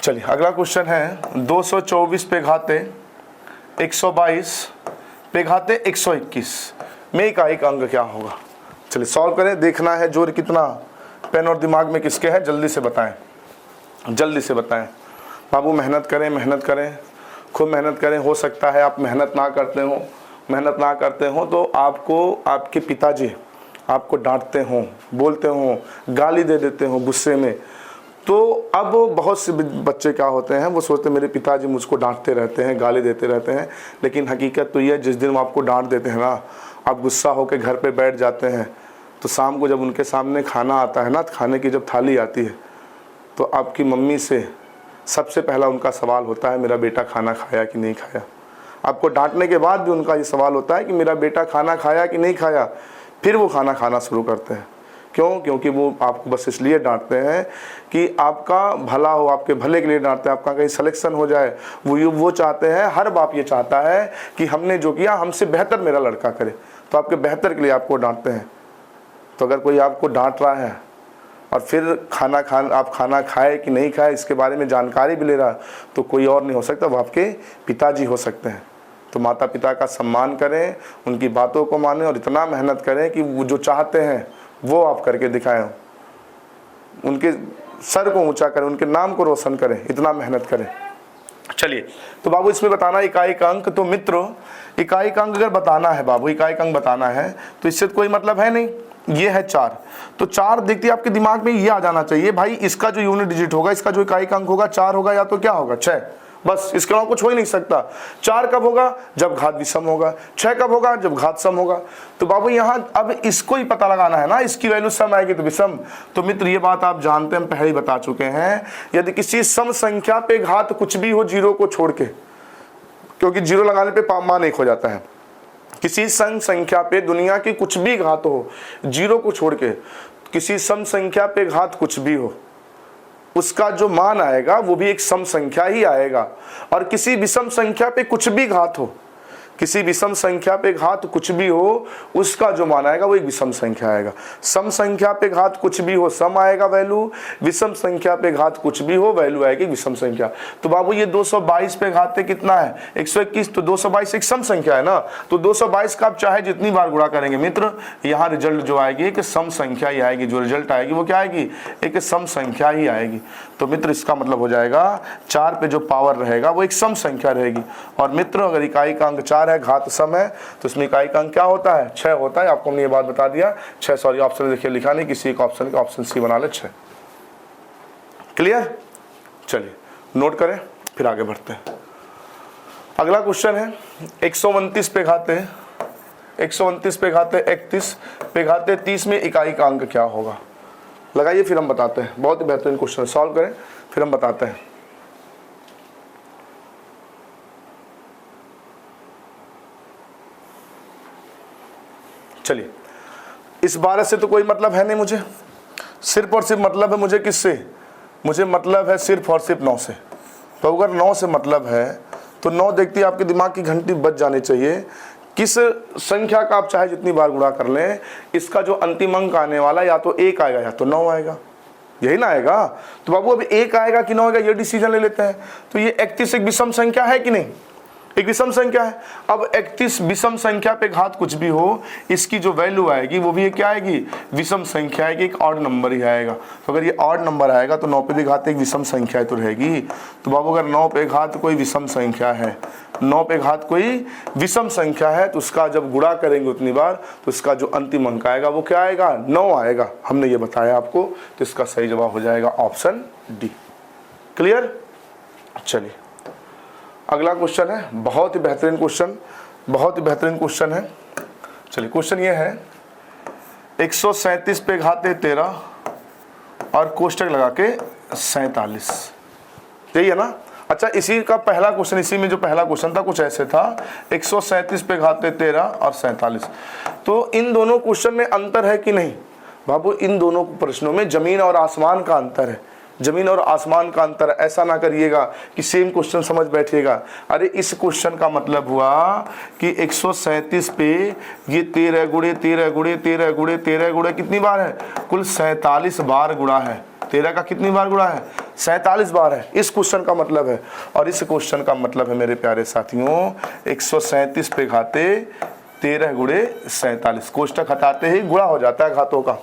चलिए अगला क्वेश्चन है 224 पे घाते 122 पे घाते 121 में इकाई का अंक क्या होगा। चलिए सॉल्व करें, देखना है जोर कितना पेन और दिमाग में किसके है, जल्दी से बताएं, जल्दी से बताएं। बाबू मेहनत करें, मेहनत करें, खूब मेहनत करें। हो सकता है आप मेहनत ना करते हो तो आपको आपके पिताजी आपको डांटते हों, बोलते हों, गाली दे देते हों गुस्से में। तो अब बहुत से बच्चे क्या होते हैं, वो सोचते हैं मेरे पिताजी मुझको डांटते रहते हैं, गाली देते रहते हैं, लेकिन हकीकत तो ये है जिस दिन वो आपको डांट देते हैं ना, आप गुस्सा होकर घर पे बैठ जाते हैं, तो शाम को जब उनके सामने खाना आता है ना, खाने की जब थाली आती है, तो आपकी मम्मी से सबसे पहला उनका सवाल होता है मेरा बेटा खाना खाया कि नहीं खाया। आपको डांटने के बाद भी उनका ये सवाल होता है कि मेरा बेटा खाना खाया कि नहीं खाया। फिर वो खाना खाना शुरू करते हैं। क्यों? क्योंकि वो आपको बस इसलिए डांटते हैं कि आपका भला हो, आपके भले के लिए डांटते हैं, आपका कहीं सिलेक्शन हो जाए। वो चाहते हैं, हर बाप ये चाहता है कि हमने जो किया हमसे बेहतर मेरा लड़का करे, तो आपके बेहतर के लिए आपको डांटते हैं। तो अगर कोई आपको डांट रहा है और फिर आप खाना खाए कि नहीं खाए इसके बारे में जानकारी भी ले रहा है, तो कोई और नहीं हो सकता, वो आपके पिताजी हो सकते हैं। तो माता पिता का सम्मान करें, उनकी बातों को मानें और इतना मेहनत करें कि वो जो चाहते हैं वो आप करके दिखाएं, उनके सर को ऊंचा करें, उनके नाम को रोशन करें, इतना मेहनत करें। चलिए तो बाबू इसमें बताना इकाई का अंक। तो मित्रों इकाई का अंक अगर बताना है बाबू, इकाई का अंक बताना है तो इससे कोई मतलब है नहीं। ये है 4, तो 4 देखते आपके दिमाग में ये आ जाना चाहिए भाई, इसका जो यूनिट डिजिट होगा, इसका जो इकाई का अंक होगा 4 होगा, या तो क्या होगा 6, बस इसके अलावा कुछ हो ही नहीं सकता। 4 कब होगा? जब घात विषम होगा। 6 कब होगा? जब घात सम होगा। तो बाबू यहाँ अब इसको ही पता लगाना है ना, इसकी वैल्यू सम आएगी तो विषम। तो मित्र ये बात आप जानते हैं, हम पहले ही बता चुके हैं, यदि किसी सम संख्या पे घात कुछ भी हो जीरो को छोड़ के, क्योंकि जीरो लगाने पे मान 1 हो जाता है, किसी सम संख्या पे दुनिया की कुछ भी घात हो जीरो को छोड़ के, किसी सम संख्या पे घात कुछ भी हो उसका जो मान आएगा वो भी एक सम संख्या ही आएगा। और किसी विषम संख्या पे कुछ भी घात हो, किसी विषम संख्या पे घात कुछ भी हो उसका जो मान आएगा वो एक विषम संख्या आएगा। सम संख्या पे घात कुछ भी हो सम आएगा वैल्यू, विषम संख्या पे घात कुछ भी हो वैल्यू आएगी विषम संख्या। तो बाबू ये 222 पे घात कितना है 121, तो 222 एक सम संख्या है ना, तो 222 का आप चाहे जितनी बार गुणा करेंगे मित्र, यहाँ रिजल्ट जो आएगी एक सम संख्या ही आएगी। जो रिजल्ट आएगी वो क्या आएगी? एक सम संख्या ही आएगी। तो मित्र इसका मतलब हो जाएगा 4 पे जो पावर रहेगा वो एक सम संख्या रहेगी। और मित्र अगर इकाई का अंक 4 है, घात सम है, तो इसमें इकाई का अंक क्या होता है? 6 होता है। आपको हमने ये बात बता दिया। 6 सॉरी ऑप्शन देखिए लिखा नहीं, किसी एक ऑप्शन का ऑप्शन सी बना ले 6। क्लियर? चलिए नोट करें फिर आगे बढ़ते हैं। अगला क्वेश्चन है 129 पे घाते 129 पे घाते 31 पे घाते 30 में इकाई का अंक क्या होगा? लगाइए फिर हम बताते हैं। बहुत ही बेहतरीन क्वेश्चन, सॉल्व करें फिर हम बताते हैं। चलिए इस 12 से तो कोई मतलब है नहीं मुझे, सिर्फ और सिर्फ मतलब है मुझे किससे? मुझे मतलब है सिर्फ और सिर्फ 9 से। तो अगर 9 से मतलब है तो 9 देखती आपके दिमाग की घंटी बज जानी चाहिए। किस संख्या का आप चाहे जितनी बार गुणा कर लें, इसका जो अंतिम अंक आने वाला या तो 1 आएगा या तो 9 आएगा, यही ना आएगा। तो बाबू अब 1 आएगा कि 9 आएगा ये डिसीजन ले लेते हैं। तो ये 31 एक विषम संख्या है कि नहीं? एक विषम संख्या है। अब 31 विषम संख्या पे घात कुछ भी हो, इसकी जो वैल्यू आएगी वो भी क्या आएगी? विषम संख्या आएगी, एक ऑड नंबर ही आएगा। तो अगर ये ऑड नंबर आएगा तो 9 पे भी घात एक विषम संख्या तो रहेगी। तो बाबू अगर 9 पे घात कोई विषम संख्या है, 9 पे घात कोई विषम संख्या है, तो उसका जब गुणा करेंगे उतनी बार तो इसका जो अंतिम अंक आएगा वो क्या आएगा? 9 आएगा। हमने ये बताया आपको, तो इसका सही जवाब हो जाएगा ऑप्शन डी। क्लियर? चलिए अगला क्वेश्चन है, बहुत ही बेहतरीन क्वेश्चन, बहुत ही बेहतरीन क्वेश्चन है। चलिए क्वेश्चन ये है 137 पे घाते 13 और कोष्टक लगा के 47, यही है ना। अच्छा, इसी का पहला क्वेश्चन, इसी में जो पहला क्वेश्चन था कुछ ऐसे था, 137 पे घाते 13 और 47। तो इन दोनों क्वेश्चन में अंतर है कि नहीं बाबू? इन दोनों प्रश्नों में जमीन और आसमान का अंतर है, जमीन और आसमान का अंतर। ऐसा ना करिएगा कि सेम क्वेश्चन समझ बैठिएगा। अरे इस क्वेश्चन का मतलब हुआ कि 137 पे ये 13 गुणे 13 गुणे 13 गुणे 13 गुणे कितनी बार है? कुल 47 बार गुणा है। 13 का कितनी बार गुणा है? 47 बार है। इस क्वेश्चन का मतलब है। और इस क्वेश्चन का मतलब है मेरे प्यारे साथियों 137 पे घाते 13 गुणे 47। कोष्टक हटाते ही गुणा हो जाता है घातों का,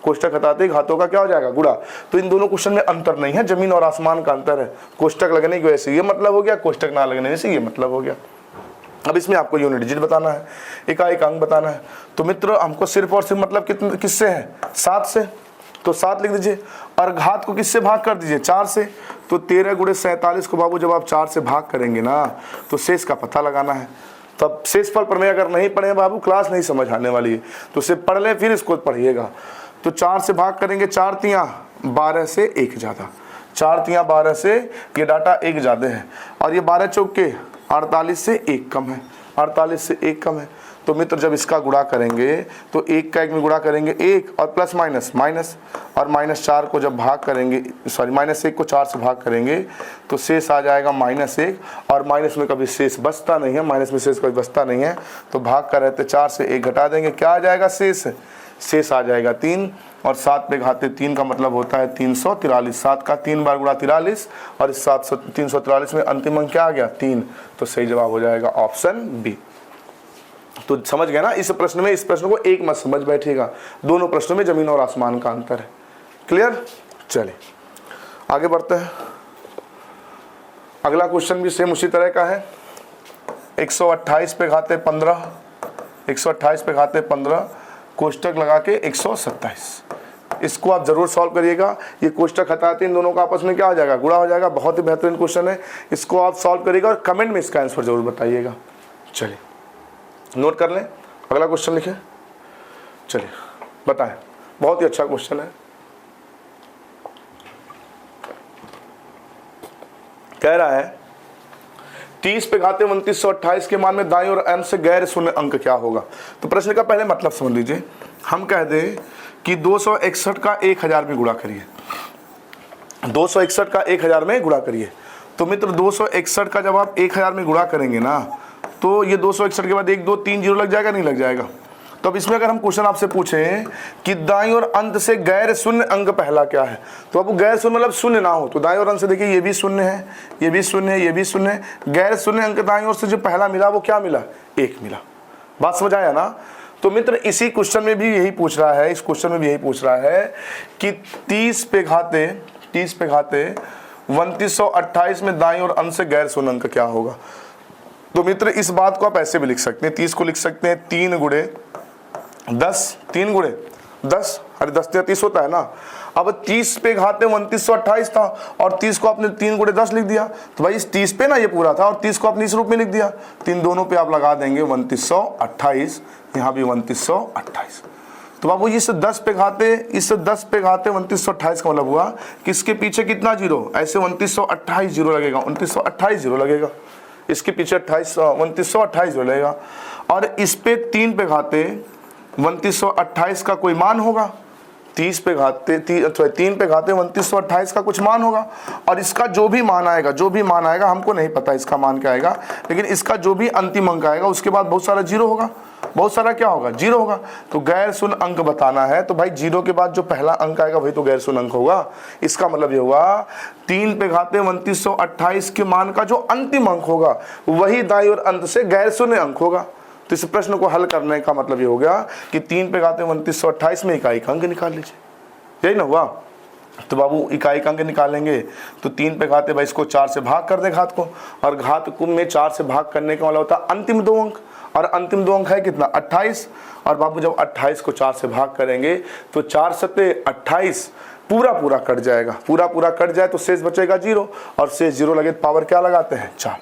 कोष्टक हटाते ही घातों का क्या हो जाएगा? गुणा। तो इन दोनों क्वेश्चन में अंतर नहीं है, जमीन और आसमान का अंतर है। कोष्टक लगने की वजह से ये मतलब हो गया, कोष्टक ना लगने से ये मतलब हो गया। अब इसमें आपको यूनिट डिजिट बताना है, इकाई का अंक बताना है। तो मित्र हमको सिर्फ और सिर्फ मतलब कितने किससे है? 7 से। तो 7 लिख दीजिए और घात को किससे भाग कर दीजिए? 4 से। तो 13 गुणे 47 को बाबू जब आप 4 से भाग करेंगे ना तो शेष का पता लगाना है। तब शेषफल प्रमेय अगर नहीं पढ़े बाबू क्लास नहीं समझ आने वाली है, तो उसे पढ़ लें फिर इसको पढ़िएगा। तो 4 से भाग करेंगे, 4 तियां 12 से 1 ज़्यादा, 4 तियां 12 से ये डाटा 1 ज़्यादा है। और ये 12 चौके 48 से 1 कम है, 48 से 1 कम है। तो मित्र जब इसका गुणा करेंगे तो 1 का 1 में गुणा करेंगे 1 और प्लस माइनस माइनस, और -4 को जब भाग करेंगे, सॉरी -1 को 4 से भाग करेंगे तो शेष आ जाएगा -1। और माइनस में कभी शेष बचता नहीं है, माइनस में शेष कभी बचता नहीं है। तो भाग कर रहते 4 से 1 घटा देंगे, क्या आ जाएगा? शेष। शेष आ जाएगा 3। और 7 पे घाते 3 का मतलब होता है 343। 7 का 3 बार गुणा 43 और इस 343 में अंतिम अंक क्या आ गया? 3। तो सही जवाब हो जाएगा ऑप्शन बी। तो समझ गए ना इस प्रश्न में? इस प्रश्न को एक मत समझ बैठिएगा, दोनों प्रश्नों में जमीन और आसमान का अंतर है। क्लियर? चलिए आगे बढ़ते हैं। अगला क्वेश्चन भी सेम उसी तरह का है। 128 पे घाते 15, 128 पे घाते 15 कोष्टक लगा के 127। इसको आप जरूर सॉल्व करिएगा। ये कोष्टक हटाते इन दोनों का आपस में क्या हो जाएगा? गुणा हो जाएगा। बहुत ही बेहतरीन क्वेश्चन है, इसको आप सॉल्व करिएगा और कमेंट में इसका आंसर जरूर बताइएगा। चलिए नोट कर लें, अगला क्वेश्चन लिखें। चलिए बताएं, बहुत ही अच्छा क्वेश्चन है। कह रहा है 30 पे घाते 2928 के मान में दाईं और m से गैर शून्य अंक क्या होगा? तो प्रश्न का पहले मतलब समझ लीजिए। हम कह दें कि 261 का 1000 में गुणा करिए, 261 का 1000 में गुणा करिए। तो मित्र 261 का जब आप 1000 में गुणा करेंगे ना तो ये 261 के बाद 1 2 3 जीरो लग जाएगा, नहीं लग जाएगा? तो अब इसमें अगर हम क्वेश्चन आपसे पूछें कि दाईं और अंत से गैर शून्य अंक पहला क्या है, तो अब गैर शून्य मतलब शून्य ना हो। तो दाईं और अंत से देखिए ये भी शून्य है, ये भी शून्य है, ये भी शून्य है। गैर शून्य अंक दाईं ओर से जो पहला मिला वो क्या मिला? 1 मिला। बात समझ आया ना? तो मित्र इसी क्वेश्चन में भी यही पूछ रहा है, इस क्वेश्चन में भी यही पूछ रहा है कि 30 पे घाते 2928 में दाईं और अंत से गैर शून्य अंक क्या होगा? तो मित्र इस बात को आप ऐसे भी लिख सकते हैं, 30 को लिख सकते हैं 3 गुणे 10, 3 गुणे 10, अरे 10 या 30 होता है ना। अब 30 पे घाते 2928 था और 30 को आपने 3 गुणे 10 लिख दिया। तो भाई इस 30 पे ना ये पूरा था और 30 को अपने इस रूप में लिख दिया। 3 दोनों पे आप लगा देंगे 2928, यहाँ भी 2928। तो बाबू इस 10 पे घाते 2928 का मतलब हुआ कि इसके पीछे कितना जीरो? ऐसे 2928 जीरो लगेगा, 2928 जीरो लगेगा। इसके पीछे 2928 जीरो लगेगा। और इस पे 3 पे घाते 2928 का कोई मान होगा, 3 पे घाते 2928 का कुछ मान होगा। और इसका जो भी मान आएगा हमको नहीं पता इसका मान क्या आएगा, लेकिन इसका जो भी अंतिम अंक आएगा उसके बाद बहुत सारा जीरो होगा, बहुत सारा क्या होगा? जीरो होगा। तो गैर शून्य अंक बताना है तो भाई जीरो के बाद जो पहला अंक आएगा वही तो गैर शून्य अंक होगा। इसका मतलब ये हुआ 3 पे घाते 2928 के मान का जो अंतिम अंक होगा वही दाईं और अंत से गैर शून्य अंक होगा। तो इस प्रश्न को हल करने का मतलब ये हो गया कि 3 पे घाते 2928 में इकाई का अंक निकाल लीजिए, यही ना हुआ? तो बाबू इकाई का अंक निकालेंगे तो 3 पे घाते भाई इसको 4 से भाग कर दें घात को, और घात को में 4 से भाग करने का मतलब होता है अंतिम 2 अंक, और अंतिम 2 अंक है कितना? 28। और बाबू जब 28 को 4 से भाग करेंगे तो 4 सत्ते 28 पूरा कट जाएगा, पूरा कट जाए तो शेष बचेगा 0, और शेष 0 लगे पावर क्या लगाते हैं? 4।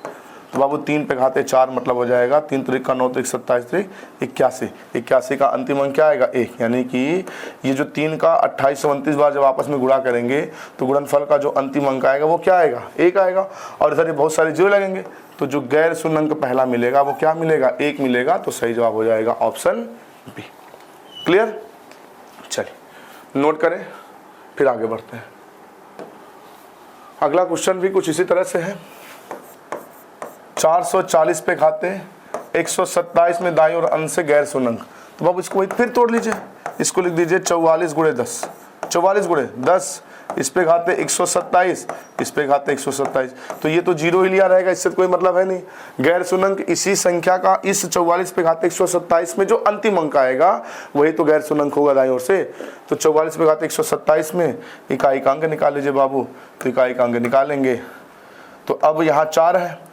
तो बाबू 3 पे घाते 4 मतलब हो जाएगा 3 त्रिक का 9 त्रिक 27 त्रिक 81। 81 का अंतिम अंक क्या आएगा 1, यानी कि ये जो 3 का 28 से 29 बार जब आपस में गुणा करेंगे तो गुणनफल का जो अंतिम अंक आएगा वो क्या आएगा 1 आएगा। और इधर ये बहुत सारे जीरो लगेंगे तो जो गैर शून्य अंक पहला मिलेगा वो क्या मिलेगा 1 मिलेगा। तो सही जवाब हो जाएगा ऑप्शन बी। क्लियर, चलिए नोट करें फिर आगे बढ़ते हैं। अगला क्वेश्चन भी कुछ इसी तरह से है। 440 पे घाते 127 में दाईं और अंश से गैर शून्य अंक। तो बाबू इसको वही फिर तोड़ लीजिए, इसको लिख दीजिए 44 गुणे 10, 44 गुणे 10, इस पे घाते 127, इस पे घाते 127। तो ये तो जीरो ही लिया रहेगा, इससे तो कोई मतलब है नहीं। गैर शून्य अंक इसी संख्या का इस 44 पे घाते 127 में जो अंतिम अंक आएगा वही तो गैर शून्य अंक होगा दाईं ओर से। तो 44 पे घाते 127 में इकाई का अंक निकाल लीजिए बाबू। तो इकाई का अंक निकालेंगे तो अब यहाँ 4 है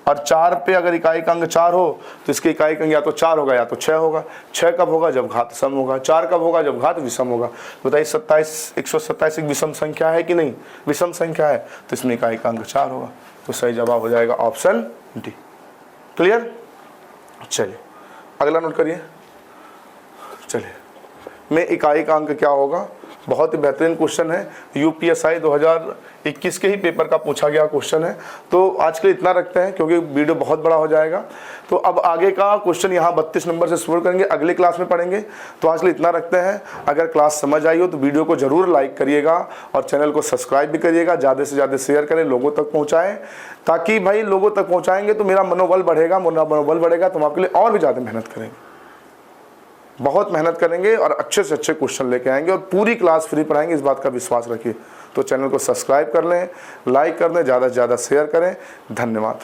और 4 पे अगर इकाई का अंक 4 हो तो इसके इकाई का अंक या तो 4 होगा या तो 6 होगा। 6 कब होगा जब घात सम होगा, 4 कब होगा जब घात विषम होगा। बताइए 127 एक विषम संख्या है कि नहीं, विषम संख्या है, तो इसमें इकाई का अंक 4 होगा। तो सही जवाब हो जाएगा ऑप्शन डी। क्लियर, चलिए अगला नोट करिए। चलिए में इकाई का अंक क्या होगा, बहुत ही बेहतरीन क्वेश्चन है, यूपीएसआई 2021 के ही पेपर का पूछा गया क्वेश्चन है। तो आज के लिए इतना रखते हैं क्योंकि वीडियो बहुत बड़ा हो जाएगा। तो अब आगे का क्वेश्चन यहाँ 32 नंबर से शुरू करेंगे, अगले क्लास में पढ़ेंगे। तो आज के लिए इतना रखते हैं। अगर क्लास समझ आई हो तो वीडियो को जरूर लाइक करिएगा और चैनल को सब्सक्राइब भी करिएगा, ज़्यादा से ज़्यादा शेयर करें, लोगों तक पहुँचाएँ, ताकि भाई लोगों तक पहुँचाएंगे तो मेरा मनोबल बढ़ेगा, तो हम आपके लिए और भी ज़्यादा मेहनत करेंगे, बहुत मेहनत करेंगे और अच्छे से अच्छे क्वेश्चन लेके आएंगे और पूरी क्लास फ्री पढ़ाएंगे, इस बात का विश्वास रखिए। तो चैनल को सब्सक्राइब कर लें, लाइक कर लें, ज़्यादा से ज़्यादा शेयर करें। धन्यवाद।